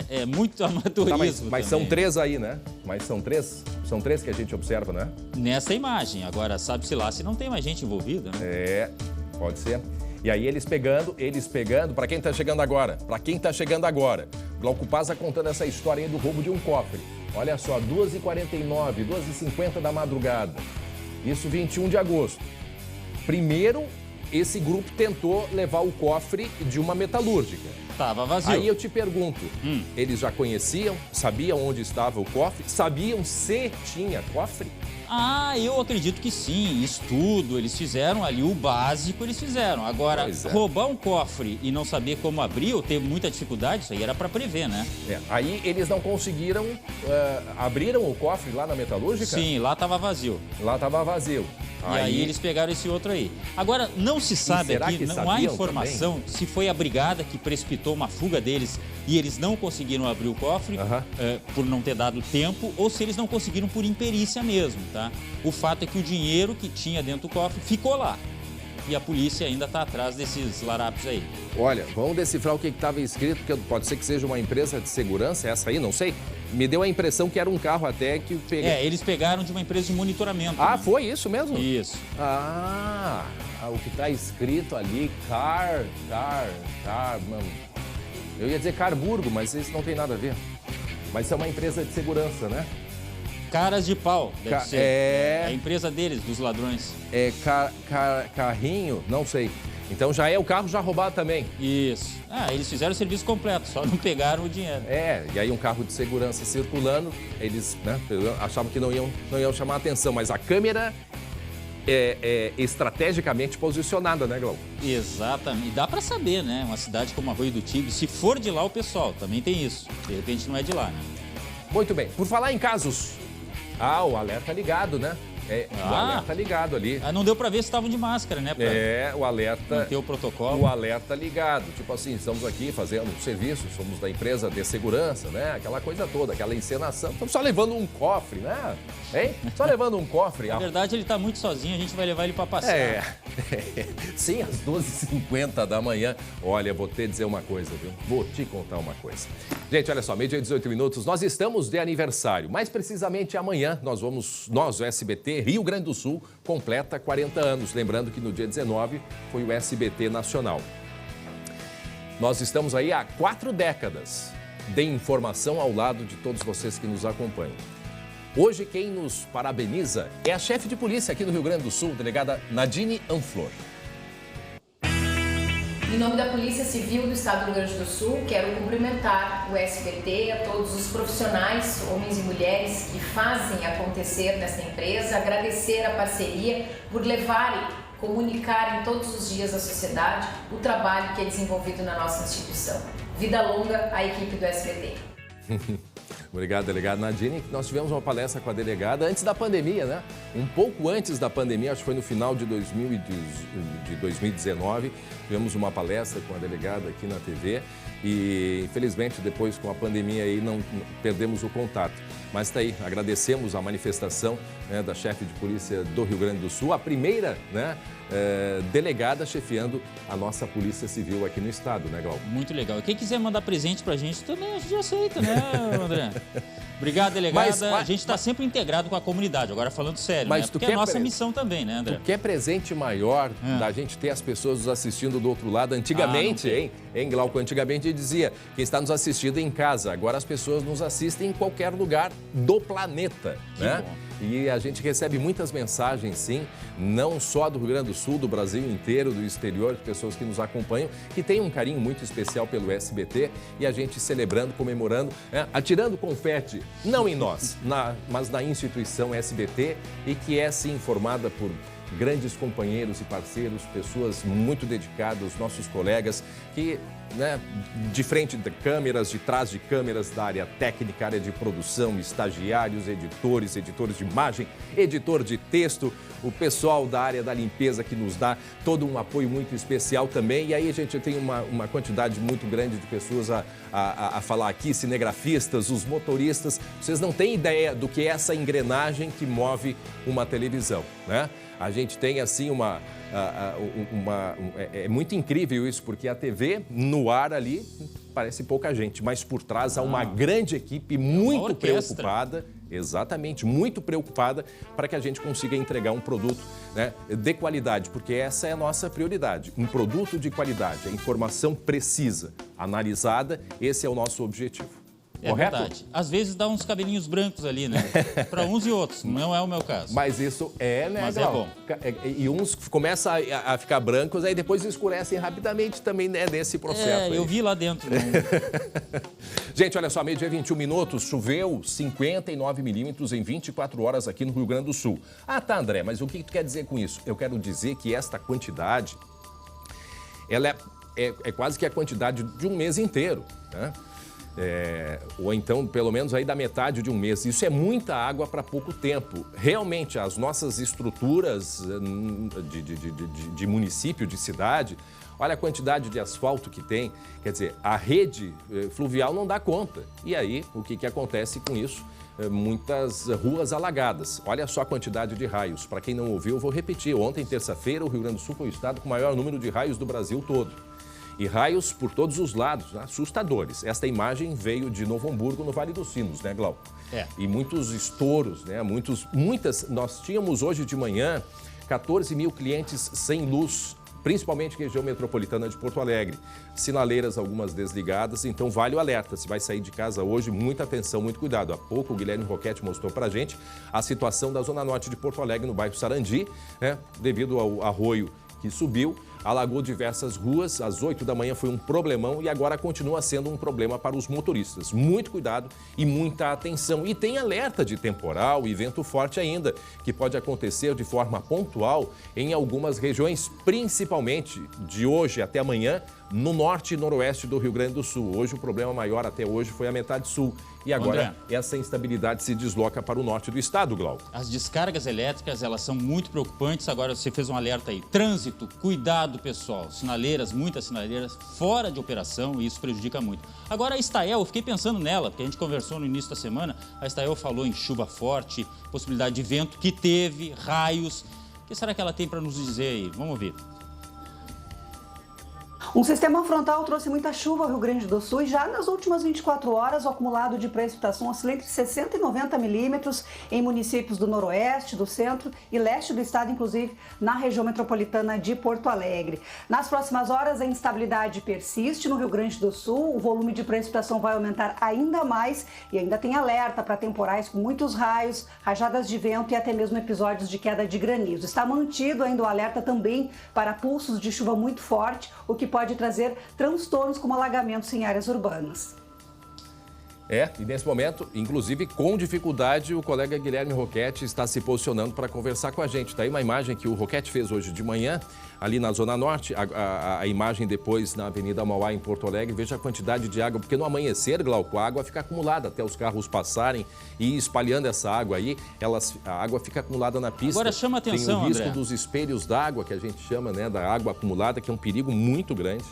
S2: é muito amadorismo.
S1: Mas são 3 aí, né? Mas são 3? São 3 que a gente observa, né?
S2: Nessa imagem. Agora, sabe-se lá se não tem mais gente envolvida, né?
S1: Pode ser. E aí eles pegando, para quem tá chegando agora, Glauco Pazza contando essa história aí do roubo de um cofre. Olha só, 2h49, 2h50 da madrugada. Isso 21 de agosto. Primeiro esse grupo tentou levar o cofre de uma metalúrgica.
S2: Tava vazio.
S1: Aí eu te pergunto, eles já conheciam, sabiam onde estava o cofre, sabiam se tinha cofre?
S2: Ah, eu acredito que sim, estudo, eles fizeram ali o básico, eles fizeram. Agora, roubar um cofre e não saber como abrir ou ter muita dificuldade, isso aí era para prever, né?
S1: Aí eles não conseguiram, abriram o cofre lá na metalúrgica?
S2: Sim, lá estava vazio.
S1: Lá estava vazio.
S2: E aí eles pegaram esse outro aí. Agora, não se sabe aqui, não há informação também se foi a brigada que precipitou uma fuga deles e eles não conseguiram abrir o cofre por não ter dado tempo ou se eles não conseguiram por imperícia mesmo, tá? O fato é que o dinheiro que tinha dentro do cofre ficou lá. E a polícia ainda está atrás desses larápios aí.
S1: Olha, vamos decifrar o que estava escrito, porque pode ser que seja uma empresa de segurança, essa aí, não sei. Me deu a impressão que era um carro até que peguei.
S2: Eles pegaram de uma empresa de monitoramento.
S1: Ah, né? Foi isso mesmo?
S2: Isso.
S1: O que está escrito ali, mano. Eu ia dizer Carburgo, mas isso não tem nada a ver. Mas é uma empresa de segurança, né?
S2: Caras de pau, deve ser. É a empresa deles, dos ladrões.
S1: Carrinho, não sei. Então já é o carro já roubado também.
S2: Isso. Eles fizeram o serviço completo, só não pegaram o dinheiro.
S1: E aí um carro de segurança circulando, eles achavam que não iam chamar a atenção, mas a câmera é estrategicamente posicionada, né, Glauco?
S2: Exatamente. E dá para saber, né? Uma cidade como Arroio do Tigre, se for de lá o pessoal, também tem isso. De repente não é de lá, né?
S1: Muito bem. Por falar em casos, o alerta ligado, né? O alerta ligado ali.
S2: Não deu para ver se estavam de máscara, né?
S1: O alerta...
S2: Manter o protocolo.
S1: O alerta ligado. Tipo assim, estamos aqui fazendo um serviço, somos da empresa de segurança, né? Aquela coisa toda, aquela encenação. Estamos só levando um cofre, né? Hein? Só levando um cofre.
S2: Na verdade, ele está muito sozinho, a gente vai levar ele para passear.
S1: Sim, às 12h50 da manhã. Olha, vou te dizer uma coisa, viu? Vou te contar uma coisa. Gente, olha só, meio-dia e 18 minutos, nós estamos de aniversário. Mais precisamente amanhã, nós, o SBT Rio Grande do Sul, completa 40 anos. Lembrando que no dia 19 foi o SBT Nacional. Nós estamos aí há 4 décadas de informação ao lado de todos vocês que nos acompanham. Hoje, quem nos parabeniza é a chefe de polícia aqui no Rio Grande do Sul, delegada Nadine Anflor.
S16: Em nome da Polícia Civil do Estado do Rio Grande do Sul, quero cumprimentar o SBT, a todos os profissionais, homens e mulheres, que fazem acontecer nesta empresa, agradecer a parceria por levarem, comunicarem todos os dias à sociedade o trabalho que é desenvolvido na nossa instituição. Vida longa à equipe do SBT.
S1: Obrigado, delegada Nadine. Nós tivemos uma palestra com a delegada antes da pandemia, né? Um pouco antes da pandemia, acho que foi no final de 2019, tivemos uma palestra com a delegada aqui na TV e, infelizmente, depois com a pandemia aí não perdemos o contato. Mas está aí, agradecemos a manifestação, né, da chefe de polícia do Rio Grande do Sul, a primeira, né, delegada chefiando a nossa Polícia Civil aqui no estado, né, Glauco?
S2: Muito legal. E quem quiser mandar presente pra gente também, a gente aceita, né, André? Obrigado, delegada. A gente está sempre integrado com a comunidade, agora falando sério, né? Porque é a nossa missão também, né, André?
S1: Tu quer presente maior da gente ter as pessoas nos assistindo do outro lado? Antigamente, hein, Glauco? Antigamente dizia, quem está nos assistindo em casa, agora as pessoas nos assistem em qualquer lugar do planeta, né?
S2: Bom.
S1: E a gente recebe muitas mensagens, sim, não só do Rio Grande do Sul, do Brasil inteiro, do exterior, de pessoas que nos acompanham, que têm um carinho muito especial pelo SBT e a gente celebrando, comemorando, atirando confete, não em nós, mas na instituição SBT e que é, sim, formada por grandes companheiros e parceiros, pessoas muito dedicadas, nossos colegas que, né, de frente de câmeras, de trás de câmeras, da área técnica, área de produção, estagiários, editores de imagem, editor de texto, o pessoal da área da limpeza que nos dá todo um apoio muito especial também. E aí a gente tem uma quantidade muito grande de pessoas a falar aqui, cinegrafistas, os motoristas. Vocês não têm ideia do que é essa engrenagem que move uma televisão, né? A gente tem, assim, é muito incrível isso, porque a TV no ar ali parece pouca gente, mas por trás há uma grande equipe muito preocupada, exatamente, muito preocupada para que a gente consiga entregar um produto, né, de qualidade, porque essa é a nossa prioridade, um produto de qualidade, a informação precisa, analisada, esse é o nosso objetivo. correto?
S2: Verdade. Às vezes dá uns cabelinhos brancos ali, né? Para uns e outros, não é o meu caso.
S1: Mas isso é, né,
S2: Mas
S1: Glau?
S2: é bom.
S1: E uns começam a ficar brancos, aí depois escurecem rapidamente também, né, nesse processo.
S2: Eu vi lá dentro.
S1: Gente, olha só, meio-dia 21 minutos, choveu 59 milímetros em 24 horas aqui no Rio Grande do Sul. Ah, tá, André, mas o que tu quer dizer com isso? Eu quero dizer que esta quantidade, ela é quase que a quantidade de um mês inteiro, né? Ou então, pelo menos, aí da metade de um mês. Isso é muita água para pouco tempo. Realmente, as nossas estruturas de município, de cidade, olha a quantidade de asfalto que tem. Quer dizer, a rede fluvial não dá conta. E aí, o que acontece com isso? Muitas ruas alagadas. Olha só a quantidade de raios. Para quem não ouviu, eu vou repetir. Ontem, terça-feira, o Rio Grande do Sul foi o estado com o maior número de raios do Brasil todo. E raios por todos os lados, né? Assustadores. Esta imagem veio de Novo Hamburgo, no Vale dos Sinos, né, Glau? E muitos estouros, né? Nós tínhamos hoje de manhã 14 mil clientes sem luz, principalmente região metropolitana de Porto Alegre. Sinaleiras, algumas desligadas, então vale o alerta. Se vai sair de casa hoje, muita atenção, muito cuidado. Há pouco o Guilherme Roquette mostrou pra gente a situação da Zona Norte de Porto Alegre, no bairro Sarandi, né? Devido ao arroio que subiu, alagou diversas ruas, às 8 da manhã foi um problemão e agora continua sendo um problema para os motoristas. Muito cuidado e muita atenção. E tem alerta de temporal e vento forte ainda, que pode acontecer de forma pontual em algumas regiões, principalmente de hoje até amanhã, no norte e noroeste do Rio Grande do Sul. Hoje o problema maior até hoje foi a metade sul. E agora
S2: André,
S1: essa instabilidade se desloca para o norte do estado, Glau.
S2: As descargas elétricas, elas são muito preocupantes. Agora você fez um alerta aí. Trânsito, cuidado, pessoal. Sinaleiras, muitas sinaleiras fora de operação e isso prejudica muito. Agora a Estael, eu fiquei pensando nela, porque a gente conversou no início da semana. A Estael falou em chuva forte, possibilidade de vento que teve, raios. O que será que ela tem para nos dizer aí? Vamos ouvir.
S17: Um sistema frontal trouxe muita chuva ao Rio Grande do Sul e já nas últimas 24 horas o acumulado de precipitação oscila entre 60 e 90 milímetros em municípios do noroeste, do centro e leste do estado, inclusive na região metropolitana de Porto Alegre. Nas próximas horas a instabilidade persiste no Rio Grande do Sul, o volume de precipitação vai aumentar ainda mais e ainda tem alerta para temporais com muitos raios, rajadas de vento e até mesmo episódios de queda de granizo. Está mantido ainda o alerta também para pulsos de chuva muito forte, o que pode trazer transtornos como alagamentos em áreas urbanas.
S1: E nesse momento, inclusive com dificuldade, o colega Guilherme Roquette está se posicionando para conversar com a gente. Está aí uma imagem que o Roquette fez hoje de manhã, ali na Zona Norte, a imagem depois na Avenida Mauá, em Porto Alegre. Veja a quantidade de água, porque no amanhecer, Glauco, a água fica acumulada até os carros passarem e espalhando essa água aí, a água fica acumulada na pista.
S2: Agora chama atenção,
S1: tem o risco
S2: André,
S1: dos espelhos d'água, que a gente chama, né, da água acumulada, que é um perigo muito grande.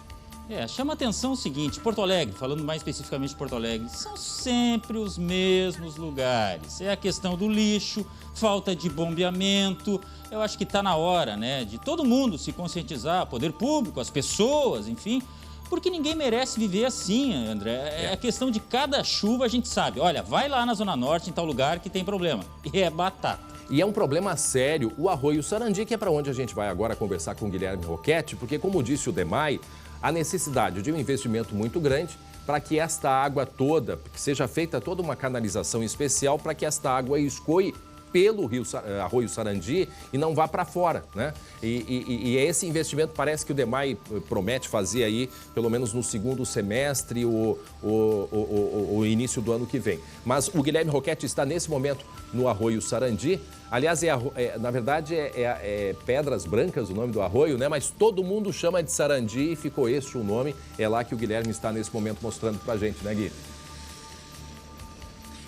S2: Chama atenção o seguinte, Porto Alegre, falando mais especificamente de Porto Alegre, são sempre os mesmos lugares. É a questão do lixo, falta de bombeamento. Eu acho que está na hora, né, de todo mundo se conscientizar, poder público, as pessoas, enfim, porque ninguém merece viver assim, André. É a questão de cada chuva a gente sabe. Olha, vai lá na Zona Norte, em tal lugar que tem problema. E é batata.
S1: E é um problema sério o arroio Sarandi, que é para onde a gente vai agora conversar com o Guilherme Roquette, porque, como disse o Demay, a necessidade de um investimento muito grande para que esta água toda, que seja feita toda uma canalização especial para que esta água escoe pelo arroio Sarandi e não vá para fora, né? E esse investimento parece que o Demay promete fazer aí, pelo menos no segundo semestre ou início do ano que vem. Mas o Guilherme Roquette está nesse momento no arroio Sarandi. Aliás, na verdade é Pedras Brancas o nome do arroio, né? Mas todo mundo chama de Sarandi e ficou este o nome. É lá que o Guilherme está nesse momento mostrando pra gente, né, Gui?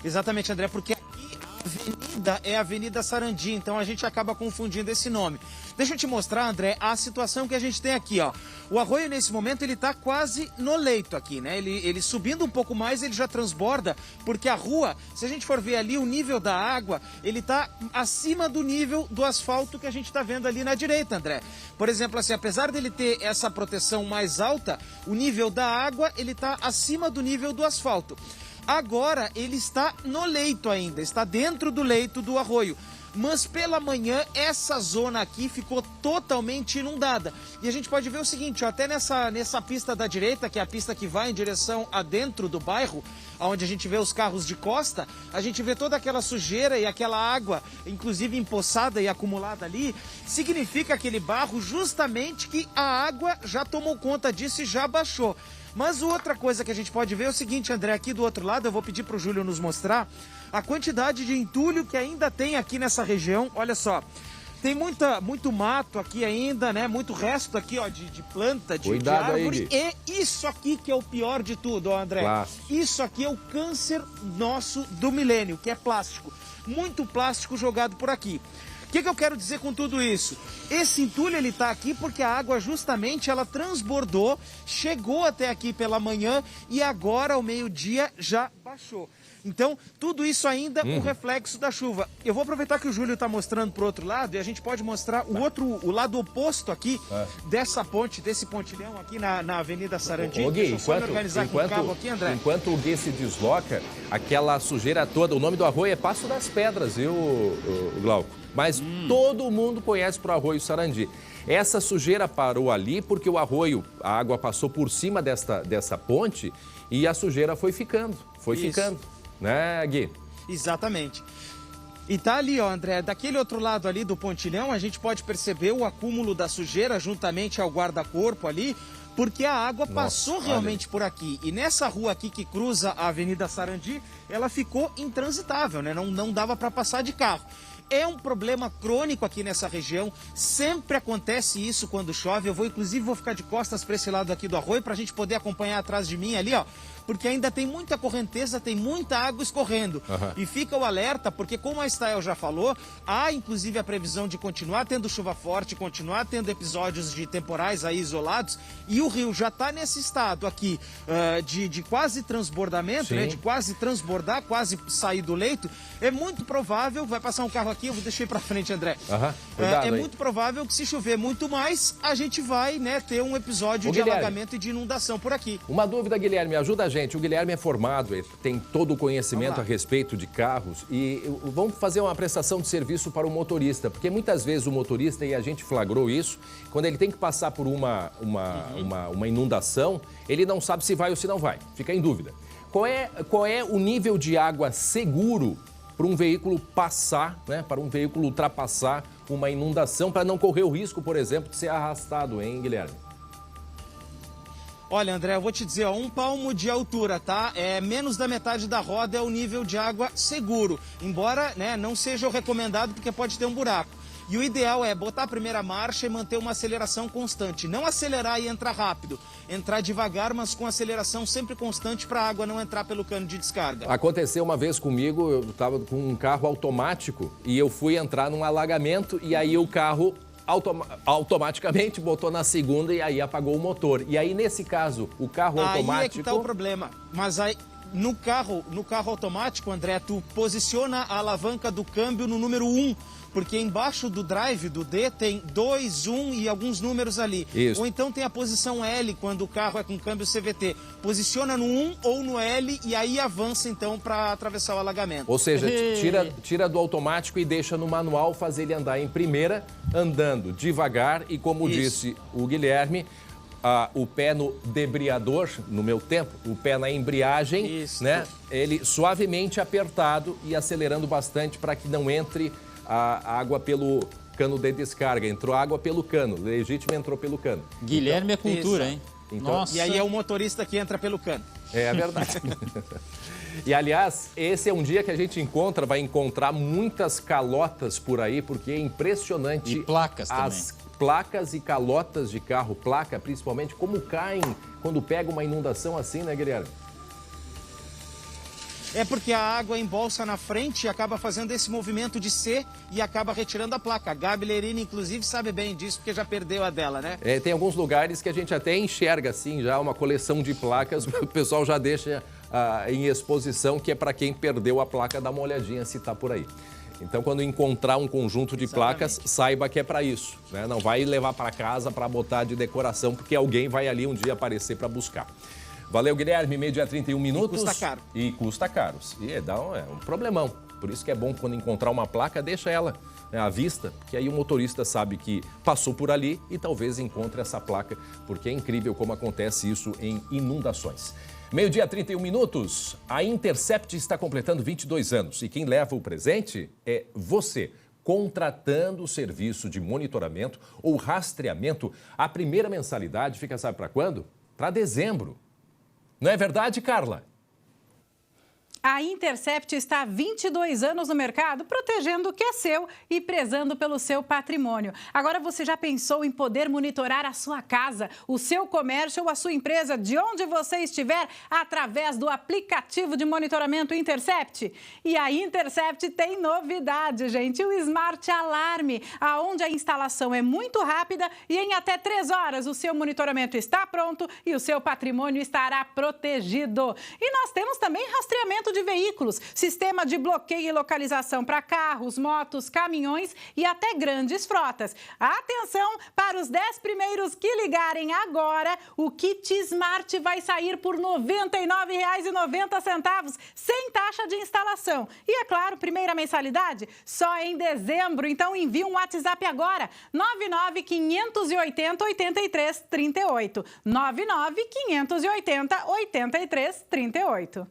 S5: Exatamente, André, porque avenida é Avenida Sarandi, então a gente acaba confundindo esse nome. Deixa eu te mostrar, André, a situação que a gente tem aqui, ó. O arroio, nesse momento, ele tá quase no leito aqui, né? Ele subindo um pouco mais, ele já transborda, porque a rua, se a gente for ver ali, o nível da água, ele tá acima do nível do asfalto que a gente tá vendo ali na direita, André. Por exemplo, assim, apesar dele ter essa proteção mais alta, o nível da água, ele tá acima do nível do asfalto. Agora ele está no leito ainda, está dentro do leito do arroio. Mas pela manhã essa zona aqui ficou totalmente inundada. E a gente pode ver o seguinte, ó, até nessa pista da direita, que é a pista que vai em direção a dentro do bairro, onde a gente vê os carros de costa, a gente vê toda aquela sujeira e aquela água, inclusive empoçada e acumulada ali, significa aquele barro justamente que a água já tomou conta disso e já baixou. Mas outra coisa que a gente pode ver é o seguinte, André, aqui do outro lado, eu vou pedir para o Júlio nos mostrar a quantidade de entulho que ainda tem aqui nessa região. Olha só, tem muito mato aqui ainda, né? Muito resto aqui, ó, de planta, de árvore. Aí, e isso aqui que é o pior de tudo, ó, André. Plástico. Isso aqui é o câncer nosso do milênio, que é plástico. Muito plástico jogado por aqui. O que eu quero dizer com tudo isso? Esse entulho ele está aqui porque a água justamente ela transbordou, chegou até aqui pela manhã e agora ao meio-dia já baixou. Então, tudo isso ainda um reflexo da chuva. Eu vou aproveitar que o Júlio está mostrando para o outro lado e a gente pode mostrar o lado oposto aqui dessa ponte, desse pontilhão aqui na Avenida Sarandi.
S1: Gui, enquanto o Gui se desloca, aquela sujeira toda, o nome do arroio é Passo das Pedras, viu, Glauco? Mas todo mundo conhece pro arroio Sarandi. Essa sujeira parou ali porque o arroio, a água passou por cima dessa ponte e a sujeira foi ficando, né, Gui?
S5: Exatamente. E tá ali, ó, André, daquele outro lado ali do pontilhão, a gente pode perceber o acúmulo da sujeira juntamente ao guarda-corpo ali, porque a água passou realmente por aqui. E nessa rua aqui que cruza a Avenida Sarandi, ela ficou intransitável, né? Não dava para passar de carro. É um problema crônico aqui nessa região, sempre acontece isso quando chove. Eu inclusive vou ficar de costas para esse lado aqui do arroio para a gente poder acompanhar atrás de mim ali, ó. Porque ainda tem muita correnteza, tem muita água escorrendo. E fica o alerta, porque como a Estael já falou, há inclusive a previsão de continuar tendo chuva forte, continuar tendo episódios de temporais aí isolados, e o rio já está nesse estado aqui de quase transbordamento, né, de quase transbordar, quase sair do leito. É muito provável, vai passar um carro aqui, eu vou deixar para frente, André. É muito provável que se chover muito mais, a gente vai, né, ter um episódio de alagamento e de inundação por aqui.
S1: Uma dúvida, Guilherme, ajuda a gente. O Guilherme é formado, ele tem todo o conhecimento a respeito de carros e vamos fazer uma prestação de serviço para o motorista, porque muitas vezes o motorista, e a gente flagrou isso, quando ele tem que passar por uma inundação, ele não sabe se vai ou se não vai, fica em dúvida. Qual é o nível de água seguro para um veículo passar, né, para um veículo ultrapassar uma inundação, para não correr o risco, por exemplo, de ser arrastado, hein, Guilherme?
S5: Olha, André, eu vou te dizer, ó, 1 palmo de altura, tá? Menos da metade da roda é o nível de água seguro. Embora, né, não seja o recomendado porque pode ter um buraco. E o ideal é botar a primeira marcha e manter uma aceleração constante. Não acelerar e entrar rápido. Entrar devagar, mas com aceleração sempre constante para a água não entrar pelo cano de descarga.
S1: Aconteceu uma vez comigo, eu estava com um carro automático e eu fui entrar num alagamento e aí o carro automaticamente botou na segunda e aí apagou o motor. E aí, nesse caso, o carro automático...
S5: Aí é que tá o problema. Mas aí, no carro automático, André, tu posiciona a alavanca do câmbio no número 1, porque embaixo do drive, do D, tem 2, 1 e alguns números ali.
S1: Isso.
S5: Ou então tem a posição L, quando o carro é com câmbio CVT. Posiciona no 1 ou no L e aí avança, então, para atravessar o alagamento.
S1: Ou seja, tira do automático e deixa no manual fazer ele andar em primeira, andando devagar e, como disse o Guilherme, o pé no debriador, no meu tempo, o pé na embreagem, né? Ele suavemente apertado e acelerando bastante para que não entre a água pelo cano de descarga. Entrou água pelo cano, legítimo entrou pelo cano.
S2: Guilherme
S1: então,
S2: é cultura, hein?
S1: Então,
S5: Nossa. E aí é o motorista que entra pelo cano.
S1: É verdade. E, aliás, esse é um dia que a gente vai encontrar muitas calotas por aí, porque é impressionante.
S2: E placas
S1: as
S2: também.
S1: Placas e calotas de carro, placa principalmente, como caem quando pega uma inundação assim, né, Guilherme?
S5: É porque a água embolsa na frente e acaba fazendo esse movimento de C e acaba retirando a placa. A Gabi Lerini, inclusive, sabe bem disso, porque já perdeu a dela, né?
S1: Tem alguns lugares que a gente até enxerga, assim, já uma coleção de placas, o pessoal já deixa em exposição, que é para quem perdeu a placa, dar uma olhadinha se está por aí. Então, quando encontrar um conjunto de placas, saiba que é para isso, né? Não vai levar para casa para botar de decoração, porque alguém vai ali um dia aparecer para buscar. Valeu, Guilherme. Meio-dia 31 minutos.
S5: E custa caro.
S1: E custa caro. E é um problemão. Por isso que é bom quando encontrar uma placa, deixa ela à vista, que aí o motorista sabe que passou por ali e talvez encontre essa placa, porque é incrível como acontece isso em inundações. Meio-dia 31 minutos. A Intercept está completando 22 anos e quem leva o presente é você. Contratando o serviço de monitoramento ou rastreamento, a primeira mensalidade fica, sabe para quando? Para dezembro. Não é verdade, Carla?
S18: A Intercept está há 22 anos no mercado, protegendo o que é seu e prezando pelo seu patrimônio. Agora você já pensou em poder monitorar a sua casa, o seu comércio ou a sua empresa, de onde você estiver, através do aplicativo de monitoramento Intercept? E a Intercept tem novidade, gente, o Smart Alarme, onde a instalação é muito rápida e em até 3 horas o seu monitoramento está pronto e o seu patrimônio estará protegido. E nós temos também rastreamento de veículos, sistema de bloqueio e localização para carros, motos, caminhões e até grandes frotas. Atenção, para os 10 primeiros que ligarem agora, o kit Smart vai sair por R$ 99,90, sem taxa de instalação. E é claro, primeira mensalidade só em dezembro, então envie um WhatsApp agora, 99-580-8338, 99-580-8338.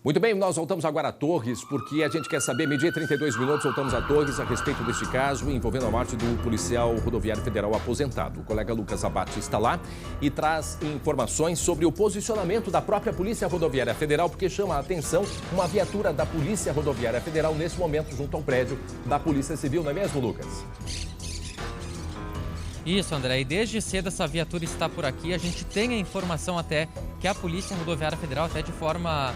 S1: Muito bem, nós voltamos agora a Torres, porque a gente quer saber, meio-dia 32 minutos, voltamos a Torres a respeito deste caso envolvendo a morte do policial rodoviário federal aposentado. O colega Lucas Abate está lá e traz informações sobre o posicionamento da própria Polícia Rodoviária Federal, porque chama a atenção uma viatura da Polícia Rodoviária Federal nesse momento junto ao prédio da Polícia Civil, não é mesmo, Lucas?
S7: Isso, André, e desde cedo essa viatura está por aqui. A gente tem a informação até que a Polícia Rodoviária Federal, até de forma...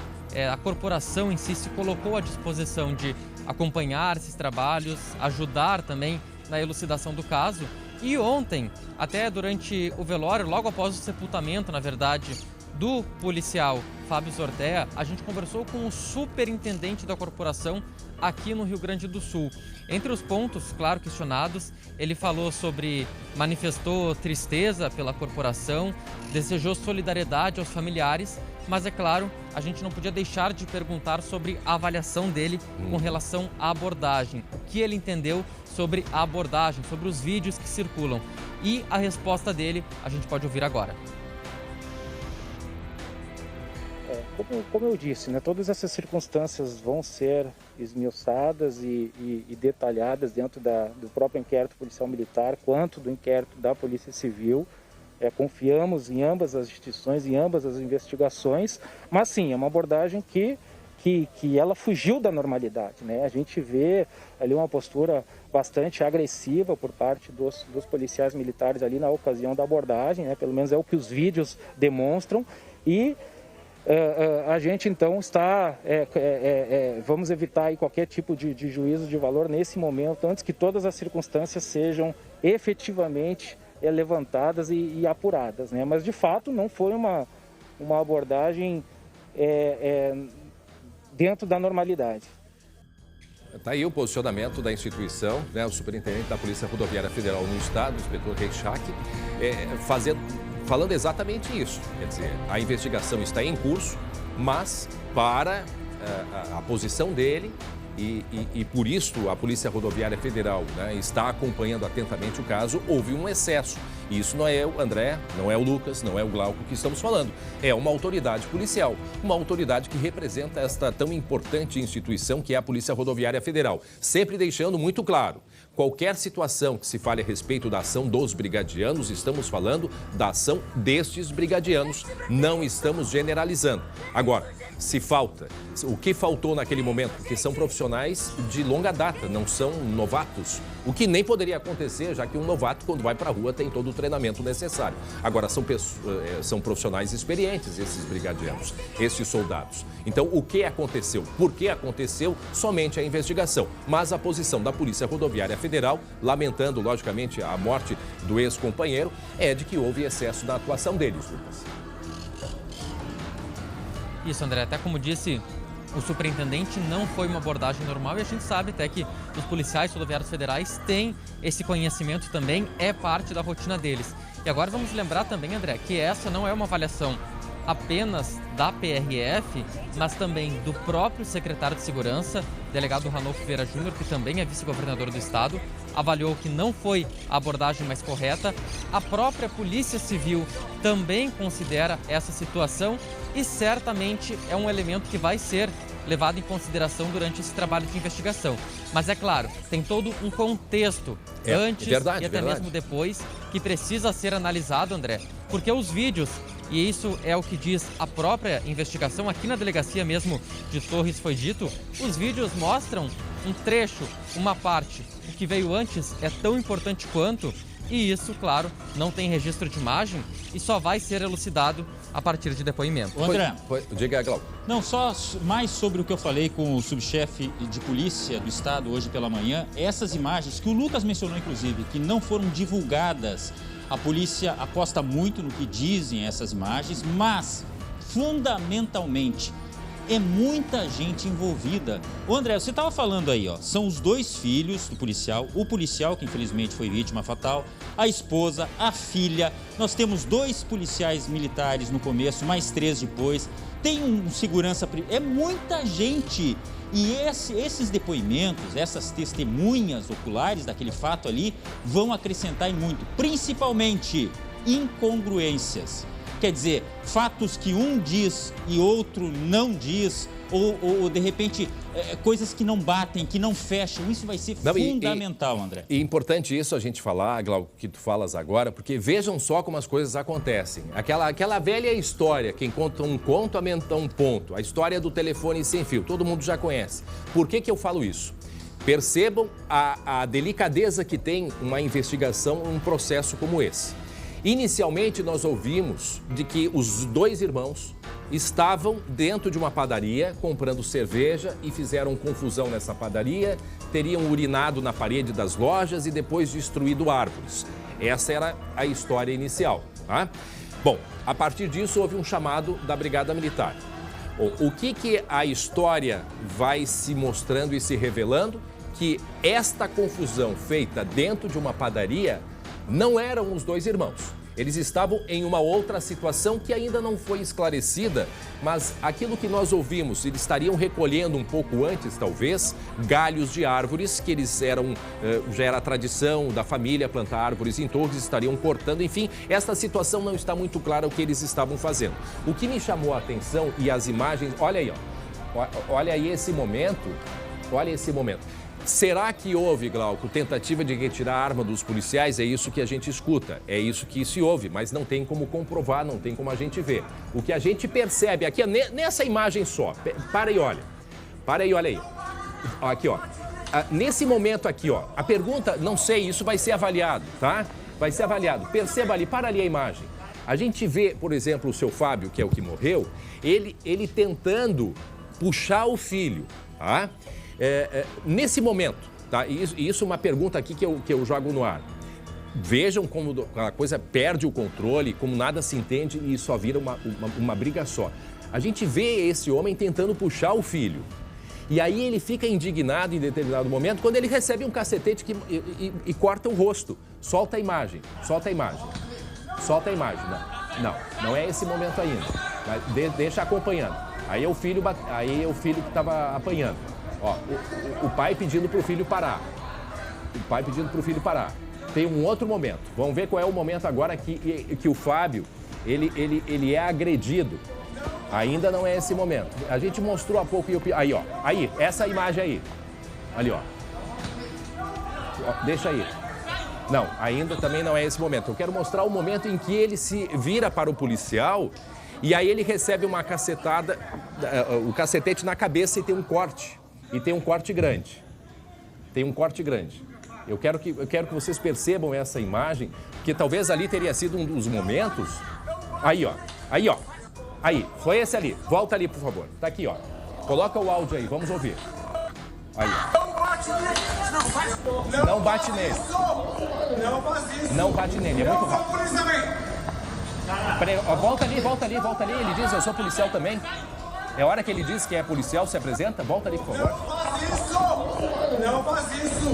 S7: a corporação em si se colocou à disposição de acompanhar esses trabalhos, ajudar também na elucidação do caso. E ontem, até durante o velório, logo após o sepultamento, na verdade, do policial Fábio Zortea, a gente conversou com o superintendente da corporação aqui no Rio Grande do Sul. Entre os pontos, claro, questionados, ele falou manifestou tristeza pela corporação, desejou solidariedade aos familiares, mas é claro, a gente não podia deixar de perguntar sobre a avaliação dele com relação à abordagem. O que ele entendeu sobre a abordagem, sobre os vídeos que circulam. E a resposta dele a gente pode ouvir agora.
S19: Como eu disse, né, todas essas circunstâncias vão ser esmiuçadas e detalhadas dentro do próprio inquérito policial militar, quanto do inquérito da Polícia Civil. Confiamos em ambas as instituições, em ambas as investigações, mas sim, é uma abordagem que ela fugiu da normalidade, né? A gente vê ali uma postura bastante agressiva por parte dos policiais militares ali na ocasião da abordagem, né? Pelo menos é o que os vídeos demonstram, e a gente então está, vamos evitar aí qualquer tipo de juízo de valor nesse momento, antes que todas as circunstâncias sejam efetivamente levantadas e apuradas, né? Mas de fato não foi uma abordagem dentro da normalidade.
S1: Está aí o posicionamento da instituição, né? O superintendente da Polícia Rodoviária Federal no Estado, o inspetor Reichach, falando exatamente isso. Quer dizer, a investigação está em curso, mas para a posição dele e por isso a Polícia Rodoviária Federal, né, está acompanhando atentamente o caso, houve um excesso. E isso não é o André, não é o Lucas, não é o Glauco que estamos falando. É uma autoridade policial, uma autoridade que representa esta tão importante instituição que é a Polícia Rodoviária Federal. Sempre deixando muito claro, qualquer situação que se fale a respeito da ação dos brigadianos, estamos falando da ação destes brigadianos, não estamos generalizando. Agora, se falta, o que faltou naquele momento? Porque são profissionais de longa data, não são novatos. O que nem poderia acontecer, já que um novato, quando vai para a rua, tem todo o treinamento necessário. Agora, são profissionais experientes, esses brigadianos, esses soldados. Então, o que aconteceu? Por que aconteceu? Somente a investigação. Mas a posição da Polícia Rodoviária Federal, lamentando, logicamente, a morte do ex-companheiro, é de que houve excesso na atuação deles, Lucas.
S7: Isso, André, até como disse o superintendente, não foi uma abordagem normal e a gente sabe até que os policiais rodoviários federais têm esse conhecimento também, é parte da rotina deles. E agora vamos lembrar também, André, que essa não é uma avaliação apenas da PRF, mas também do próprio secretário de Segurança, delegado Ranolfo Vieira Júnior, que também é vice-governador do estado, avaliou que não foi a abordagem mais correta. A própria Polícia Civil também considera essa situação e certamente é um elemento que vai ser levado em consideração durante esse trabalho de investigação. Mas é claro, tem todo um contexto antes e até mesmo depois que precisa ser analisado, André, porque os vídeos, e isso é o que diz a própria investigação, aqui na delegacia mesmo de Torres foi dito, os vídeos mostram um trecho, uma parte. O que veio antes é tão importante quanto, e isso, claro, não tem registro de imagem e só vai ser elucidado a partir de depoimento.
S2: André,
S1: diga, Glauco.
S2: Não, só mais sobre o que eu falei com o subchefe de polícia do estado hoje pela manhã, essas imagens que o Lucas mencionou, inclusive, que não foram divulgadas. A polícia aposta muito no que dizem essas imagens, mas, fundamentalmente, é muita gente envolvida. Ô André, você estava falando aí, ó, são os 2 filhos do policial, o policial que infelizmente foi vítima fatal, a esposa, a filha, nós temos 2 policiais militares no começo, mais 3 depois, tem um segurança, é muita gente. E esses depoimentos, essas testemunhas oculares daquele fato ali, vão acrescentar em muito, principalmente incongruências. Quer dizer, fatos que um diz e outro não diz, ou de repente, coisas que não batem, que não fecham. Isso vai ser fundamental, André.
S1: E importante isso a gente falar, Glauco, que tu falas agora, porque vejam só como as coisas acontecem. Aquela velha história, quem conta um conto aumenta um ponto. A história do telefone sem fio, todo mundo já conhece. Por que eu falo isso? Percebam a delicadeza que tem uma investigação, um processo como esse. Inicialmente, nós ouvimos de que os 2 irmãos estavam dentro de uma padaria comprando cerveja e fizeram confusão nessa padaria, teriam urinado na parede das lojas e depois destruído árvores. Essa era a história inicial. Tá? Bom, a partir disso houve um chamado da Brigada Militar. O que a história vai se mostrando e se revelando? Que esta confusão feita dentro de uma padaria não eram os 2 irmãos. Eles estavam em uma outra situação que ainda não foi esclarecida, mas aquilo que nós ouvimos, eles estariam recolhendo um pouco antes, talvez, galhos de árvores, que eles eram, já era a tradição da família plantar árvores em Torres, estariam cortando, enfim, esta situação não está muito clara o que eles estavam fazendo. O que me chamou a atenção e as imagens, olha aí, ó, olha aí esse momento, olha esse momento. Será que houve, Glauco, tentativa de retirar a arma dos policiais? É isso que a gente escuta, é isso que se ouve, mas não tem como comprovar, não tem como a gente ver. O que a gente percebe aqui, nessa imagem só, para aí, olha aí. Aqui, ó. Nesse momento aqui, ó, a pergunta, não sei, isso vai ser avaliado, tá? Vai ser avaliado. Perceba ali, para ali a imagem. A gente vê, por exemplo, o seu Fábio, que é o que morreu, ele tentando puxar o filho, tá? Nesse momento, tá? Isso é uma pergunta aqui que eu jogo no ar. Vejam como a coisa perde o controle, como nada se entende e só vira uma briga só. A gente vê esse homem tentando puxar o filho. E aí ele fica indignado em determinado momento quando ele recebe um cacetete e corta o rosto. Solta a imagem. Não é esse momento ainda. Deixa acompanhando. Aí é o filho que estava apanhando. Ó, o pai pedindo para o filho parar. Tem um outro momento. Vamos ver qual é o momento agora que o Fábio, ele é agredido. Ainda não é esse momento. A gente mostrou há pouco. Aí, ó. Aí, essa imagem aí. Ali, ó. Deixa aí. Não, ainda também não é esse momento. Eu quero mostrar o momento em que ele se vira para o policial e aí ele recebe uma cacetada, o cacetete na cabeça e tem um corte. E tem um corte grande. Eu quero que vocês percebam essa imagem, porque talvez ali teria sido um dos momentos. Aí, ó. Aí, foi esse ali. Volta ali, por favor. Tá aqui, ó. Coloca o áudio aí, vamos ouvir. Aí, ó. Não bate nele. Não bate nele, é muito rápido. Peraí, ó, volta ali. Ele diz, eu sou policial também. É hora que ele diz que é policial, se apresenta. Volta ali, por favor.
S20: Não faz isso!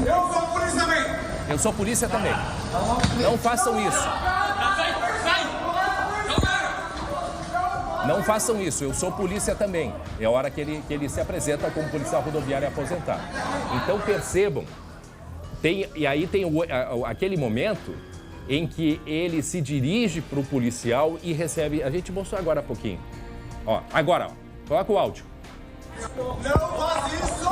S20: Eu sou polícia também!
S1: Eu sou polícia também. Não façam isso. Não façam isso, eu sou polícia também. É a hora que ele se apresenta como policial rodoviário aposentado. Então percebam, e aí tem aquele momento em que ele se dirige para o policial e recebe... A gente mostrou agora há pouquinho. Ó, agora, ó, coloca o áudio.
S20: Não faz isso!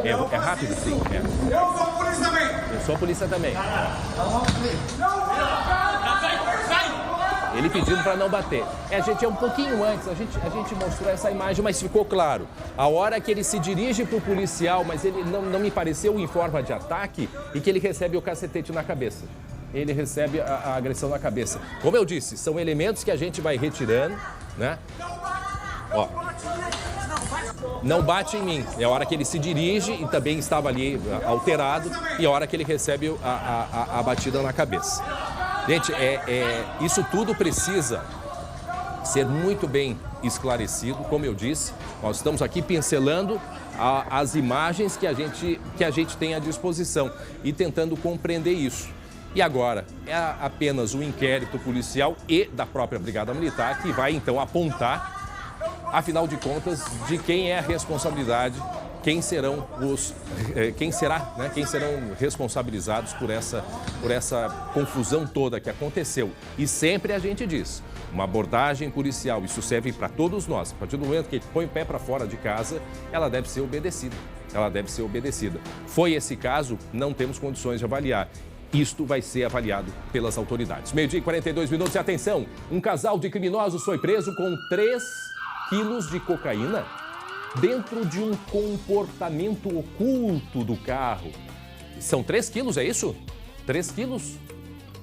S1: É rápido, sim. É.
S20: Eu sou polícia também!
S1: Eu sou polícia também.
S20: Não
S1: Ele pedindo para não bater. Gente, é um pouquinho antes, a gente mostrou essa imagem, mas ficou claro. A hora que ele se dirige para o policial, mas ele não me pareceu em forma de ataque, e que ele recebe o cacetete na cabeça. Ele recebe a agressão na cabeça. Como eu disse, são elementos que a gente vai retirando, né? Ó. Não bate em mim. É a hora que ele se dirige e também estava ali alterado, e a hora que ele recebe a batida na cabeça. Gente, isso tudo precisa ser muito bem esclarecido. Como eu disse, nós estamos aqui pincelando as imagens que a gente tem à disposição e tentando compreender isso. E agora, é apenas um inquérito policial e da própria Brigada Militar que vai, então, apontar, afinal de contas, de quem é a responsabilidade, quem serão responsabilizados por essa confusão toda que aconteceu. E sempre a gente diz, uma abordagem policial, isso serve para todos nós. A partir do momento que ele põe o pé para fora de casa, ela deve ser obedecida. Foi esse caso, não temos condições de avaliar. Isto vai ser avaliado pelas autoridades. 12h e 42 minutos, e atenção, um casal de criminosos foi preso com 3 quilos de cocaína dentro de um comportamento oculto do carro. São 3 quilos, é isso? 3 quilos?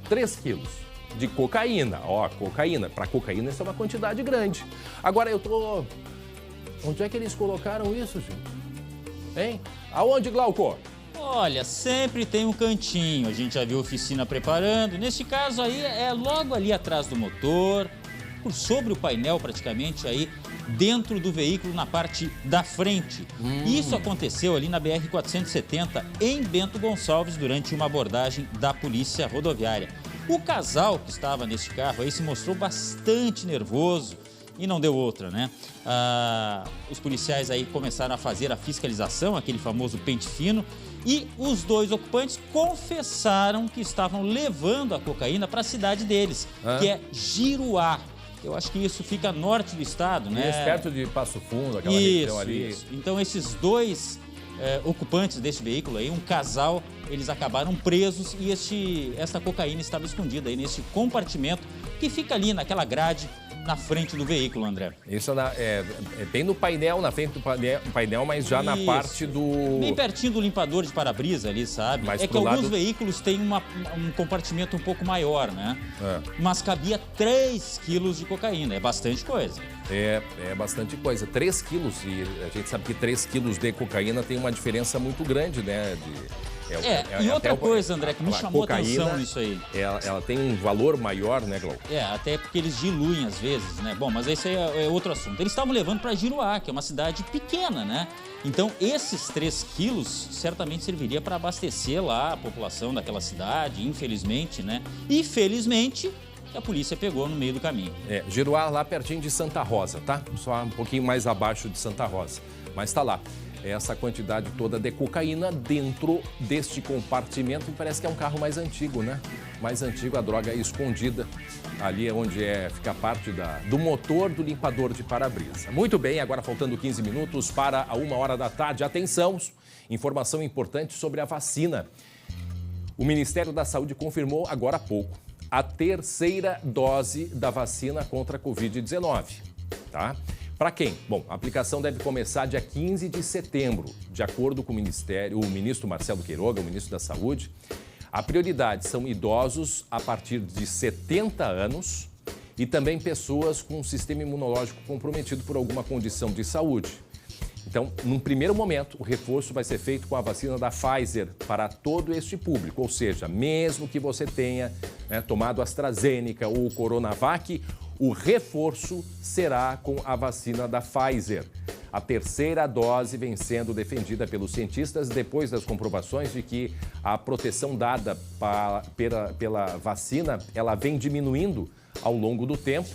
S1: 3 quilos de cocaína. Ó, cocaína. Para cocaína, isso é uma quantidade grande. Agora onde é que eles colocaram isso, gente? Hein? Aonde, Glauco?
S2: Olha, sempre tem um cantinho, a gente já viu a oficina preparando. Neste caso aí, é logo ali atrás do motor, por sobre o painel praticamente aí, dentro do veículo na parte da frente. Isso aconteceu ali na BR-470, em Bento Gonçalves, durante uma abordagem da Polícia Rodoviária. O casal que estava neste carro aí se mostrou bastante nervoso e não deu outra, né? Os policiais aí começaram a fazer a fiscalização, aquele famoso pente fino, e os 2 ocupantes confessaram que estavam levando a cocaína para a cidade deles, que é Giruá. Eu acho que isso fica norte do estado, né?
S1: Isso, perto de Passo Fundo, aquela região ali.
S2: Isso. Então, esses 2 ocupantes desse veículo aí, um casal, eles acabaram presos e essa cocaína estava escondida aí nesse compartimento que fica ali naquela grade na frente do veículo, André.
S1: Isso é bem no painel, na frente do painel, mas já na parte do...
S2: Bem pertinho do limpador de para-brisa ali, sabe?
S1: Mais
S2: que alguns veículos têm um compartimento um pouco maior, né? Mas cabia 3 quilos de cocaína, é bastante coisa.
S1: É bastante coisa. 3 quilos, e a gente sabe que 3 quilos de cocaína tem uma diferença muito grande, né?
S2: E outra coisa, André, que me chamou a atenção nisso aí.
S1: Ela tem um valor maior, né, Glauco?
S2: Até porque eles diluem às vezes, né? Bom, mas esse aí é outro assunto. Eles estavam levando para Giruá, que é uma cidade pequena, né? Então, esses 3 quilos certamente serviria para abastecer lá a população daquela cidade, infelizmente, né? E felizmente, a polícia pegou no meio do caminho.
S1: Giruá lá pertinho de Santa Rosa, tá? Só um pouquinho mais abaixo de Santa Rosa, mas tá lá. Essa quantidade toda de cocaína dentro deste compartimento, e parece que é um carro mais antigo, né? Mais antigo, a droga é escondida ali onde fica parte do motor do limpador de para-brisa. Muito bem, agora faltando 15 minutos para a 1h da tarde. Atenção, informação importante sobre a vacina. O Ministério da Saúde confirmou agora há pouco a 3ª dose da vacina contra a Covid-19, tá? Para quem? Bom, a aplicação deve começar dia 15 de setembro, de acordo com o ministro Marcelo Queiroga, o ministro da Saúde. A prioridade são idosos a partir de 70 anos e também pessoas com um sistema imunológico comprometido por alguma condição de saúde. Então, num primeiro momento, o reforço vai ser feito com a vacina da Pfizer para todo este público, ou seja, mesmo que você tenha tomado AstraZeneca ou Coronavac, o reforço será com a vacina da Pfizer. A 3ª dose vem sendo defendida pelos cientistas depois das comprovações de que a proteção dada pela vacina ela vem diminuindo ao longo do tempo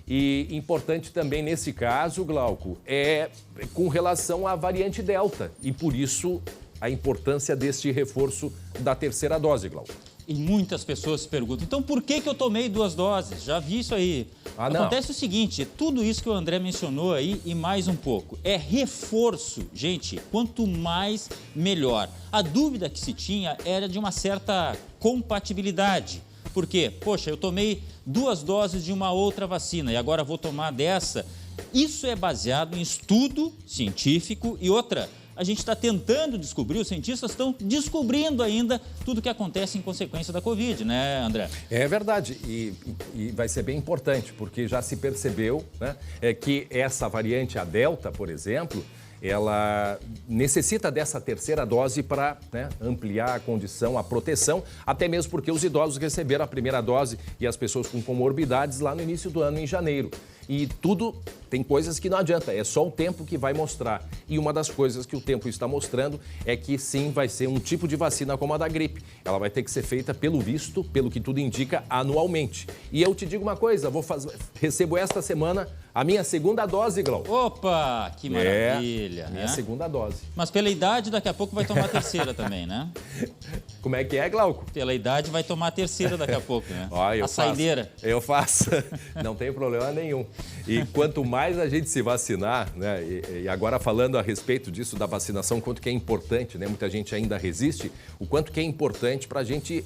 S1: E importante também nesse caso, Glauco, é com relação à variante Delta. E por isso a importância deste reforço da terceira dose, Glauco.
S2: E muitas pessoas se perguntam, então por que eu tomei 2 doses? Já vi isso aí. Acontece o seguinte, tudo isso que o André mencionou aí e mais um pouco. É reforço, gente, quanto mais, melhor. A dúvida que se tinha era de uma certa compatibilidade. Por quê? Poxa, eu tomei 2 doses de uma outra vacina e agora vou tomar dessa. Isso é baseado em estudo científico e outra. A gente está tentando descobrir, os cientistas estão descobrindo ainda tudo o que acontece em consequência da Covid, né, André?
S1: É verdade, e vai ser bem importante, porque já se percebeu, né, que essa variante, a Delta, por exemplo, ela necessita dessa terceira dose para, né, ampliar a condição, a proteção, até mesmo porque os idosos receberam a primeira dose e as pessoas com comorbidades lá no início do ano, em janeiro. E tudo, tem coisas que não adianta, é só o tempo que vai mostrar. E uma das coisas que o tempo está mostrando é que sim, vai ser um tipo de vacina como a da gripe. Ela vai ter que ser feita, pelo visto, pelo que tudo indica, anualmente. E eu te digo uma coisa, recebo esta semana a minha segunda dose, Glauco.
S2: Opa, que maravilha, né?
S1: Minha segunda dose.
S2: Mas pela idade, daqui a pouco vai tomar a terceira também, né?
S1: Como é que é, Glauco?
S2: Pela idade, vai tomar a terceira daqui a pouco, né?
S1: Ó,
S2: a saideira.
S1: Eu faço, não tem problema nenhum. E quanto mais a gente se vacinar, né? E agora falando a respeito disso da vacinação, quanto que é importante, né? Muita gente ainda resiste, o quanto que é importante para a gente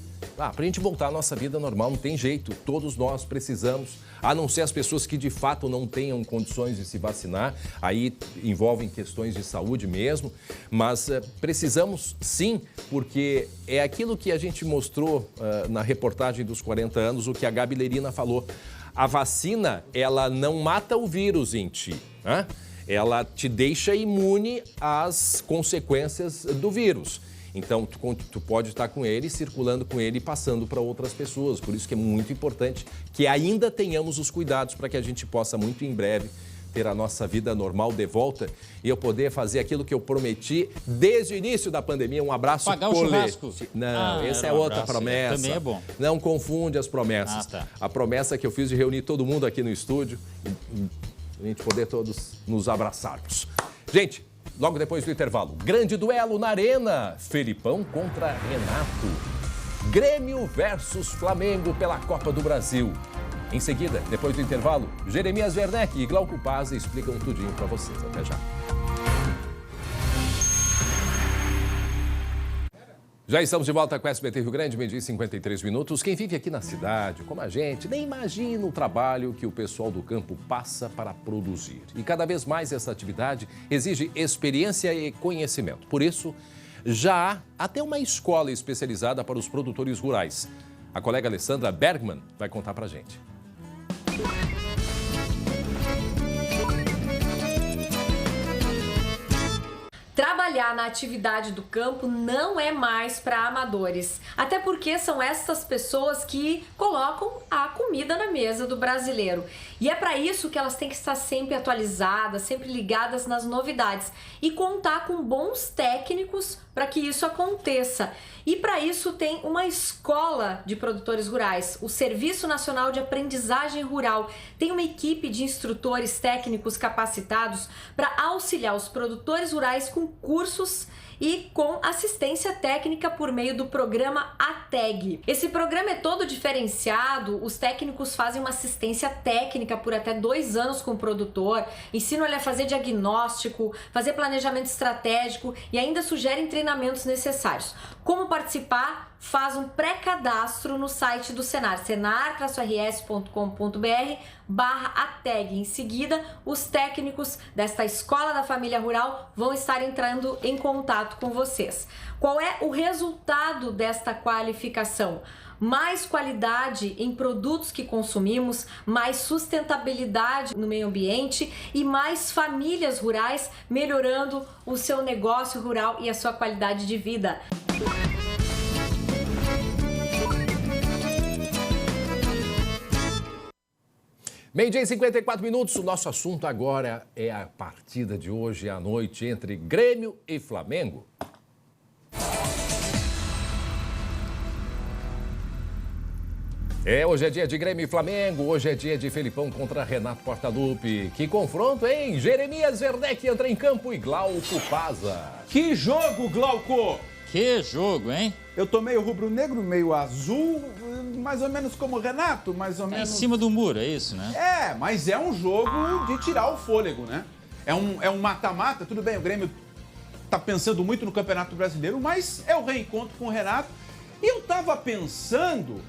S1: voltar à nossa vida normal, não tem jeito. Todos nós precisamos, a não ser as pessoas que de fato não tenham condições de se vacinar, aí envolvem questões de saúde mesmo, mas precisamos sim, porque é aquilo que a gente mostrou na reportagem dos 40 anos, o que a Gabi Lerina falou. A vacina, ela não mata o vírus em ti, né? Ela te deixa imune às consequências do vírus. Então, tu pode estar com ele, circulando com ele e passando para outras pessoas. Por isso que é muito importante que ainda tenhamos os cuidados para que a gente possa, muito em breve, ter a nossa vida normal de volta e eu poder fazer aquilo que eu prometi desde o início da pandemia. Um abraço
S2: coletivo. Pagar o churrasco?
S1: Não, essa é outra promessa.
S2: Também é bom.
S1: Não confunde as promessas.
S2: Tá.
S1: A promessa que eu fiz de reunir todo mundo aqui no estúdio e a gente poder todos nos abraçarmos. Gente, logo depois do intervalo, grande duelo na Arena. Felipão contra Renato. Grêmio versus Flamengo pela Copa do Brasil. Em seguida, depois do intervalo, Jeremias Werneck e Glauco Paz explicam tudinho para vocês. Até já. Já estamos de volta com a SBT Rio Grande, 12h53. Quem vive aqui na cidade, como a gente, nem imagina o trabalho que o pessoal do campo passa para produzir. E cada vez mais essa atividade exige experiência e conhecimento. Por isso, já há até uma escola especializada para os produtores rurais. A colega Alessandra Bergman vai contar para a gente.
S21: Trabalhar na atividade do campo não é mais para amadores, até porque são essas pessoas que colocam a comida na mesa do brasileiro. E é para isso que elas têm que estar sempre atualizadas, sempre ligadas nas novidades e contar com bons técnicos para que isso aconteça. E para isso tem uma escola de produtores rurais, o Serviço Nacional de Aprendizagem Rural. Tem uma equipe de instrutores técnicos capacitados para auxiliar os produtores rurais com cursos e com assistência técnica por meio do programa ATEG. Esse programa é todo diferenciado, os técnicos fazem uma assistência técnica por até 2 anos com o produtor, ensinam ele a fazer diagnóstico, fazer planejamento estratégico e ainda sugerem treinamentos necessários. Como participar? Faz um pré-cadastro no site do Senar, senar-rs.com.br/ATEG. Em seguida, os técnicos desta Escola da Família Rural vão estar entrando em contato com vocês. Qual é o resultado desta qualificação? Mais qualidade em produtos que consumimos, mais sustentabilidade no meio ambiente e mais famílias rurais melhorando o seu negócio rural e a sua qualidade de vida.
S1: Meio-dia e 54 minutos, o nosso assunto agora é a partida de hoje à noite entre Grêmio e Flamengo. Hoje é dia de Grêmio e Flamengo, hoje é dia de Felipão contra Renato Portaluppi. Que confronto, hein? Jeremias Werneck entra em campo e Glauco Paza.
S4: Que jogo, Glauco!
S2: Que jogo, hein?
S4: Eu tô meio rubro-negro, meio azul, mais ou menos como o Renato, mais ou menos...
S2: Em cima do muro, é isso, né?
S4: Mas é um jogo de tirar o fôlego, né? É um mata-mata, tudo bem, o Grêmio tá pensando muito no Campeonato Brasileiro, mas é o reencontro com o Renato. E eu tava pensando...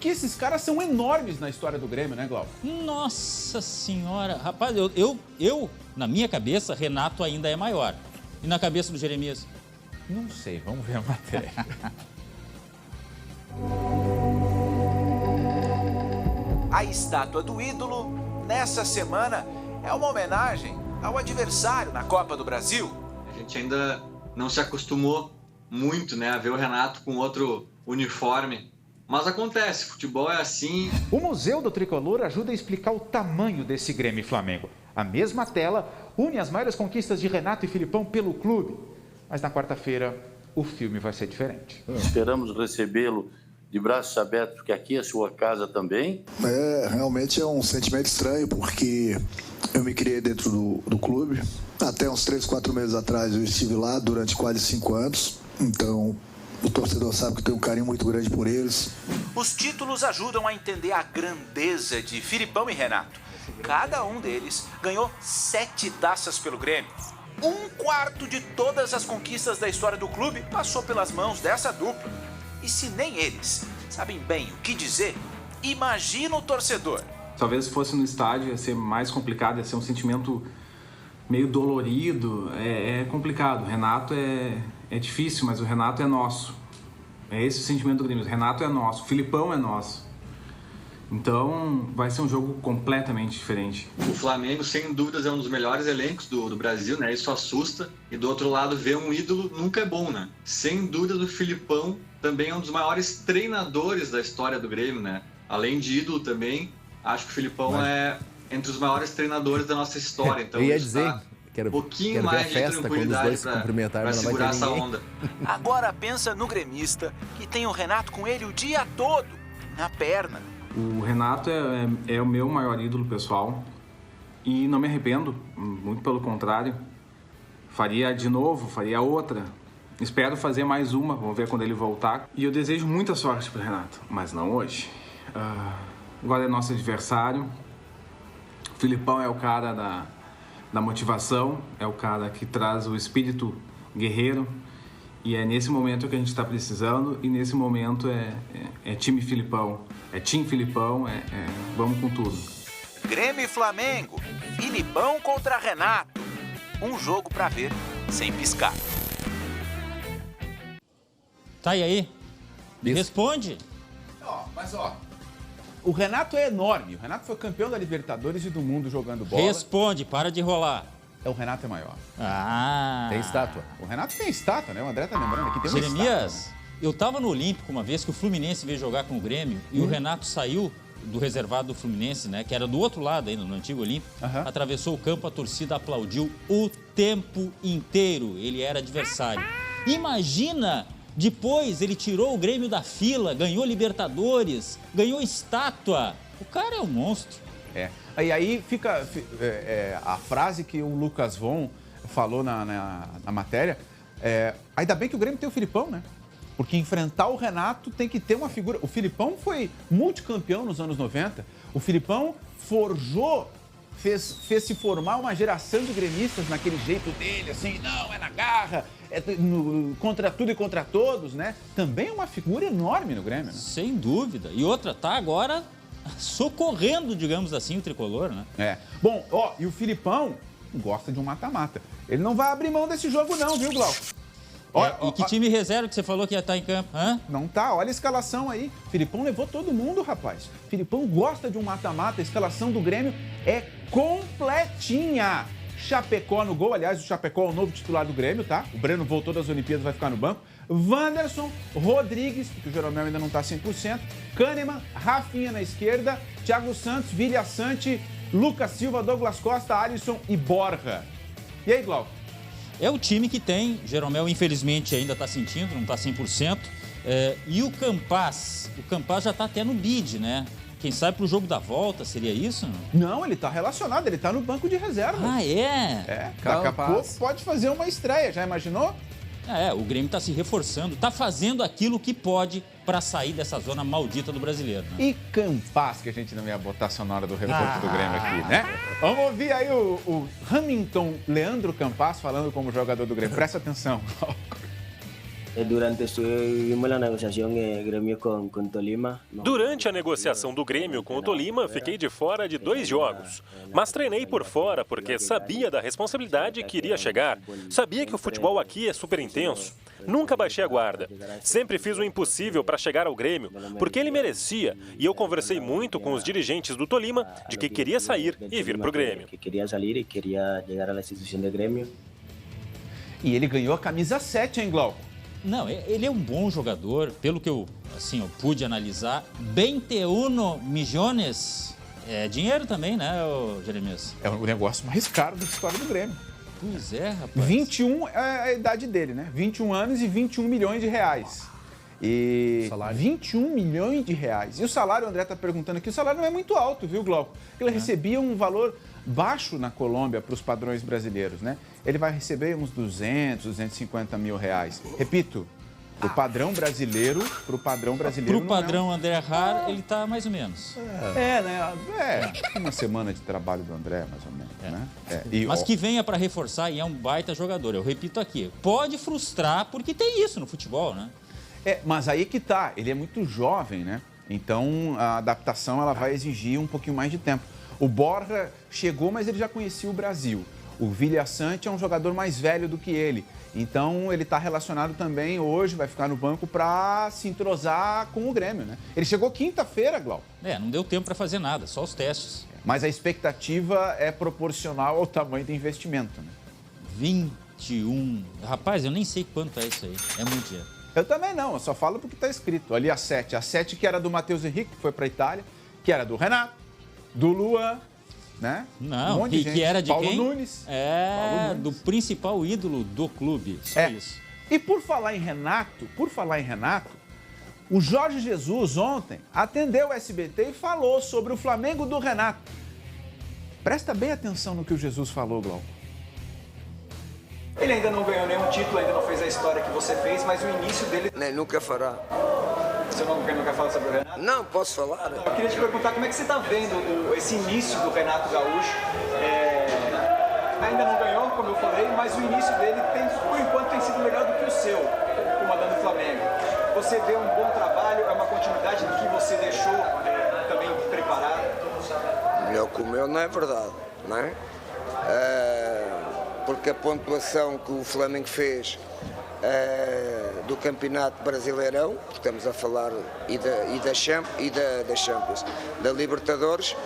S4: que esses caras são enormes na história do Grêmio, né, Glauco?
S2: Nossa senhora! Rapaz, eu, na minha cabeça, Renato ainda é maior. E na cabeça do Jeremias?
S4: Não sei, vamos ver a matéria.
S22: A estátua do ídolo, nessa semana, é uma homenagem ao adversário na Copa do Brasil.
S23: A gente ainda não se acostumou muito, né, a ver o Renato com outro uniforme. Mas acontece, futebol é assim.
S24: O Museu do Tricolor ajuda a explicar o tamanho desse Grêmio e Flamengo. A mesma tela une as maiores conquistas de Renato e Filipão pelo clube. Mas na quarta-feira, o filme vai ser diferente.
S25: Esperamos recebê-lo de braços abertos, porque aqui é sua casa também.
S26: Realmente é um sentimento estranho, porque eu me criei dentro do clube. Até uns 3, 4 meses atrás eu estive lá durante quase 5 anos. Então, o torcedor sabe que eu tenho um carinho muito grande por eles.
S22: Os títulos ajudam a entender a grandeza de Filipão e Renato. Cada um deles ganhou 7 taças pelo Grêmio. 1/4 de todas as conquistas da história do clube passou pelas mãos dessa dupla. E se nem eles sabem bem o que dizer, imagina o torcedor.
S27: Talvez se fosse no estádio ia ser mais complicado, ia ser um sentimento meio dolorido, é complicado. O Renato é difícil, mas o Renato é nosso. É esse o sentimento do Grêmio. O Renato é nosso, o Filipão é nosso. Então vai ser um jogo completamente diferente.
S23: O Flamengo, sem dúvidas, é um dos melhores elencos do Brasil, né? Isso assusta. E do outro lado, ver um ídolo nunca é bom, né? Sem dúvidas, o Filipão também é um dos maiores treinadores da história do Grêmio, né? Além de ídolo também, acho que o Filipão é entre os maiores treinadores da nossa história. Então,
S1: eu ia dizer,
S23: um pouquinho mais de tranquilidade para segurar essa onda.
S22: Agora pensa no gremista que tem o Renato com ele o dia todo, na perna.
S27: O Renato é o meu maior ídolo pessoal e não me arrependo, muito pelo contrário. Faria de novo, faria outra. Espero fazer mais uma, vamos ver quando ele voltar. E eu desejo muita sorte para o Renato, mas não hoje. Agora é nosso adversário. O Filipão é o cara da motivação, é o cara que traz o espírito guerreiro. E é nesse momento que a gente está precisando, e nesse momento é time Filipão, é time Filipão, vamos com tudo.
S22: Grêmio e Flamengo, Filipão contra Renato. Um jogo para ver sem piscar.
S2: Tá, e aí? Me responde.
S4: Mas o Renato é enorme. O Renato foi campeão da Libertadores e do mundo jogando bola.
S2: Responde, para de enrolar.
S4: O Renato é maior.
S1: Tem estátua.
S4: O Renato tem estátua, né? O André tá lembrando aqui, tem uma
S2: Jeremias,
S4: estátua.
S2: Eu tava no Olímpico uma vez que o Fluminense veio jogar com o Grêmio e o Renato saiu do reservado do Fluminense, né? Que era do outro lado ainda, no antigo Olímpico. Atravessou o campo, a torcida aplaudiu o tempo inteiro. Ele era adversário. Imagina, depois ele tirou o Grêmio da fila, ganhou Libertadores, ganhou estátua. O cara é um monstro.
S4: E aí fica a frase que o Lucas Von falou na matéria. Ainda bem que o Grêmio tem o Filipão, né? Porque enfrentar o Renato tem que ter uma figura. O Filipão foi multicampeão nos anos 90. O Filipão forjou, fez se formar uma geração de gremistas naquele jeito dele, assim, não, é na garra, contra tudo e contra todos, né? Também é uma figura enorme no Grêmio, né?
S2: Sem dúvida. E outra, tá agora socorrendo, digamos assim, o tricolor, né?
S4: Bom, e o Filipão gosta de um mata-mata. Ele não vai abrir mão desse jogo não, viu, Glauco?
S2: E que time reserva que você falou que ia estar em campo?
S4: Não tá, olha a escalação aí. Filipão levou todo mundo, rapaz. Filipão gosta de um mata-mata. A escalação do Grêmio é completinha. Chapecó no gol, aliás, o Chapecó é o novo titular do Grêmio, tá? O Breno voltou das Olimpíadas, vai ficar no banco. Wanderson, Rodrigues, porque o Jeromel ainda não tá 100%. Kahneman, Rafinha na esquerda. Thiago Santos, Vilha Sante, Lucas Silva, Douglas Costa, Alisson e Borja. E aí, Glauco?
S2: É o time que tem, Jeromel infelizmente ainda está sentindo, não está 100%, E o Campas já está até no bid, né? Quem sabe para o jogo da volta, seria isso?
S4: Não, ele está relacionado, ele está no banco de reserva.
S2: Ah, é?
S4: Daqui a pouco pode fazer uma estreia, já imaginou?
S2: O Grêmio está se reforçando, está fazendo aquilo que pode para sair dessa zona maldita do brasileiro. Né?
S4: E Campas, que a gente não ia botar sonora do reforço do Grêmio aqui, né? Vamos ouvir aí o Hamilton Leandro Campas falando como jogador do Grêmio. Presta atenção.
S6: Durante a negociação do Grêmio com o Tolima, fiquei de fora de 2 jogos. Mas treinei por fora porque sabia da responsabilidade que iria chegar. Sabia que o futebol aqui é super intenso. Nunca baixei a guarda. Sempre fiz o impossível para chegar ao Grêmio, porque ele merecia. E eu conversei muito com os dirigentes do Tolima de que queria sair e vir para o Grêmio.
S4: E ele ganhou a camisa 7, hein, Glauco?
S2: Não, ele é um bom jogador, pelo que eu pude analisar. 21 milhões é dinheiro também, né, Jeremias?
S4: É o negócio mais caro da história do Grêmio.
S2: Pois é, rapaz.
S4: 21 é a idade dele, né? 21 anos e 21 milhões de reais. E 21 milhões de reais. E o salário, o André está perguntando aqui, o salário não é muito alto, viu, Glauco? Ele recebia um valor baixo na Colômbia para os padrões brasileiros, né? Ele vai receber uns 200, 250 mil reais. Repito, pro padrão brasileiro,
S2: Pro padrão André Rar, ele tá mais ou menos.
S4: Uma semana de trabalho do André, mais ou menos, né?
S2: Mas que venha para reforçar e é um baita jogador. Eu repito aqui, pode frustrar porque tem isso no futebol, né?
S4: Mas aí que tá, ele é muito jovem, né? Então a adaptação ela vai exigir um pouquinho mais de tempo. O Borja chegou, mas ele já conhecia o Brasil. O Vilhaçante é um jogador mais velho do que ele. Então, ele está relacionado também hoje, vai ficar no banco para se entrosar com o Grêmio, né? Ele chegou quinta-feira, Glauco.
S2: Não deu tempo para fazer nada, só os testes.
S4: Mas a expectativa é proporcional ao tamanho do investimento, né?
S2: 21. Rapaz, eu nem sei quanto é isso aí. É muito dinheiro.
S4: Eu também não, eu só falo porque está escrito. Ali a 7. A 7 que era do Matheus Henrique, que foi para a Itália, que era do Renato, do Luan, né?
S2: Não,
S4: monte de gente.
S2: Que era de
S4: Paulo
S2: quem?
S4: Nunes.
S2: Paulo Nunes. Do principal ídolo do clube. Só isso.
S4: E por falar em Renato, o Jorge Jesus ontem atendeu o SBT e falou sobre o Flamengo do Renato. Presta bem atenção no que o Jesus falou, Glauco.
S8: Ele ainda não ganhou nenhum título, ainda não fez a história que você fez, mas o início dele...
S9: Nunca fará.
S8: Você não quer falar sobre o Renato?
S9: Não, posso falar.
S8: Eu queria te perguntar como é que você está vendo esse início do Renato Gaúcho. Ainda não ganhou, como eu falei, mas o início dele, por enquanto, tem sido melhor do que o seu, comandando o Flamengo. Você vê um bom trabalho, é uma continuidade do que você deixou também preparado?
S9: Melhor que o meu não é verdade, não é? Porque a pontuação que o Flamengo fez do Campeonato Brasileirão, estamos a falar da Champions, da Libertadores,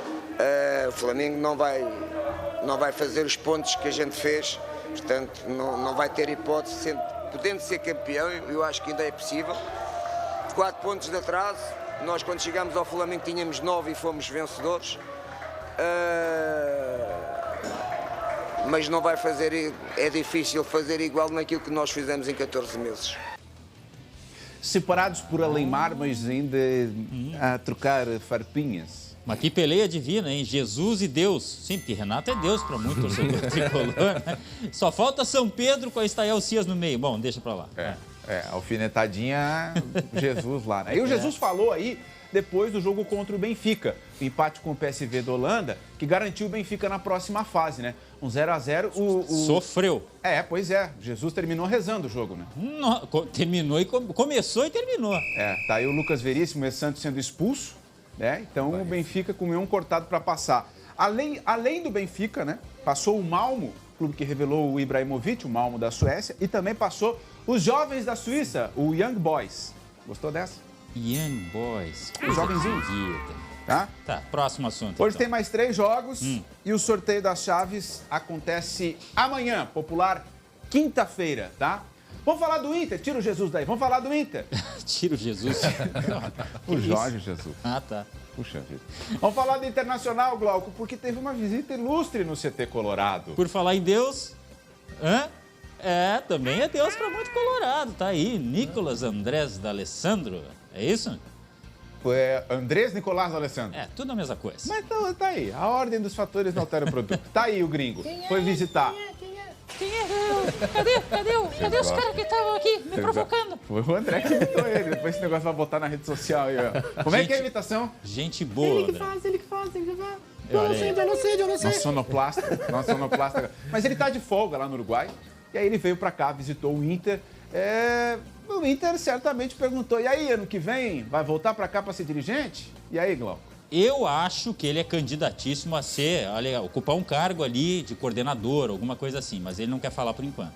S9: o Flamengo não vai fazer os pontos que a gente fez, portanto não vai ter hipótese, podendo ser campeão, eu acho que ainda é possível. 4 pontos de atraso, nós quando chegámos ao Flamengo tínhamos 9 e fomos vencedores. Mas não vai fazer, é difícil fazer igual naquilo que nós fizemos em 14 meses.
S4: Separados por Aleimar, mas ainda a trocar farpinhas.
S2: Mas que peleia divina, hein? Jesus e Deus. Sim, porque Renato é Deus para muito torcedor tricolor, né? Só falta São Pedro com a Estael Cias no meio. Bom, deixa para lá.
S4: Alfinetadinha Jesus lá, né? E o Jesus falou aí depois do jogo contra o Benfica, o empate com o PSV da Holanda, que garantiu o Benfica na próxima fase, né? Um 0-0.
S2: Sofreu.
S4: Pois é. Jesus terminou rezando o jogo, né?
S2: Terminou e começou e terminou.
S4: Tá aí o Lucas Veríssimo, o Santos sendo expulso, né? Então o Benfica comeu um cortado para passar. Além do Benfica, né? Passou o Malmo, clube que revelou o Ibrahimovic, o Malmo da Suécia, e também passou os jovens da Suíça, o Young Boys. Gostou dessa?
S2: Young Boys.
S4: Os jovenzinhos. Tá?
S2: Próximo assunto.
S4: Hoje tem mais 3 jogos e o sorteio das chaves acontece amanhã, popular quinta-feira, tá? Vamos falar do Inter, tira o Jesus daí, vamos falar do Inter.
S2: Tira o Jesus.
S4: O Jorge Jesus.
S2: Tá.
S4: Puxa vida. Vamos falar do Internacional, Glauco, porque teve uma visita ilustre no CT Colorado.
S2: Por falar em Deus, É, também é Deus para muito colorado. Tá aí, Nicolas Andrés D'Alessandro. É isso?
S4: É Andrés Nicolás D'Alessandro.
S2: É, tudo a mesma coisa.
S4: Mas tá aí. A ordem dos fatores não altera o produto. Tá aí o gringo. Foi visitar.
S18: Quem é? Cadê os caras que estavam aqui me provocando?
S4: Foi o André que imitou ele. Depois esse negócio vai botar na rede social aí, ó. Como é que é a imitação?
S2: Gente boa,
S18: Ele que faz. Eu não sei.
S4: Nosso sonoplasta. Mas ele tá de folga lá no Uruguai. E aí ele veio pra cá, visitou o Inter. O Inter certamente perguntou, e aí, ano que vem, vai voltar pra cá pra ser dirigente? E aí, Glauco?
S2: Eu acho que ele é candidatíssimo a ser, ocupar um cargo ali de coordenador, alguma coisa assim, mas ele não quer falar por enquanto.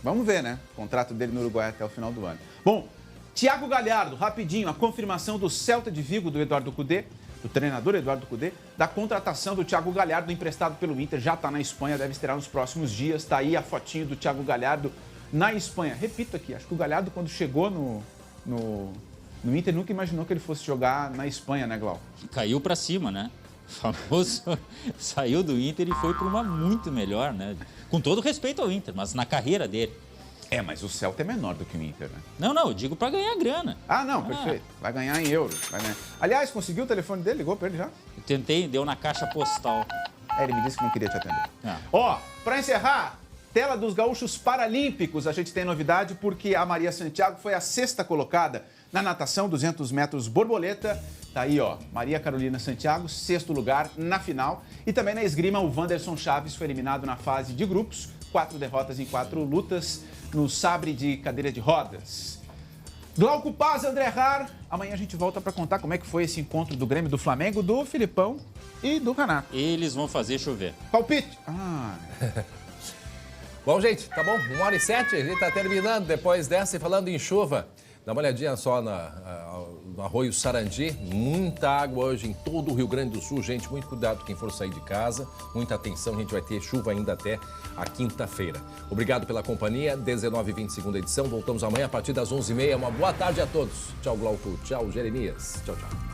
S4: Vamos ver, né? O contrato dele no Uruguai até o final do ano. Bom, Thiago Galhardo, rapidinho, a confirmação do Celta de Vigo, do Eduardo Cudê, do treinador Eduardo Cudê, da contratação do Thiago Galhardo, emprestado pelo Inter, já está na Espanha, deve estrear nos próximos dias. Está aí a fotinho do Thiago Galhardo na Espanha. Repito aqui, acho que o Galhardo, quando chegou no Inter, nunca imaginou que ele fosse jogar na Espanha, né, Glau?
S2: Caiu para cima, né? O famoso saiu do Inter e foi para uma muito melhor, né? Com todo respeito ao Inter, mas na carreira dele.
S4: Mas o Celta é menor do que o Inter, né?
S2: Não, eu digo para ganhar grana.
S4: Perfeito. Vai ganhar em euros. Aliás, conseguiu o telefone dele? Ligou para ele já?
S2: Eu tentei, deu na caixa postal.
S4: Ele me disse que não queria te atender. Para encerrar, tela dos gaúchos paralímpicos, a gente tem novidade porque a Maria Santiago foi a 6ª colocada na natação 200 metros borboleta. Tá aí, Maria Carolina Santiago, 6º lugar na final. E também na esgrima, o Wanderson Chaves foi eliminado na fase de grupos. 4 derrotas em 4 lutas no sabre de cadeira de rodas. Glauco Paz, André Rar. Amanhã a gente volta para contar como é que foi esse encontro do Grêmio, do Flamengo, do Filipão e do Renato.
S2: Eles vão fazer chover.
S4: Palpite.
S1: Bom, gente, tá bom? 1h07, a gente tá terminando depois dessa e falando em chuva. Dá uma olhadinha só no Arroio Sarandi. Muita água hoje em todo o Rio Grande do Sul. Gente, muito cuidado quem for sair de casa. Muita atenção, a gente vai ter chuva ainda até a quinta-feira. Obrigado pela companhia. 19h20, segunda edição. Voltamos amanhã a partir das 11h30. Uma boa tarde a todos. Tchau, Glauco. Tchau, Jeremias. Tchau, tchau.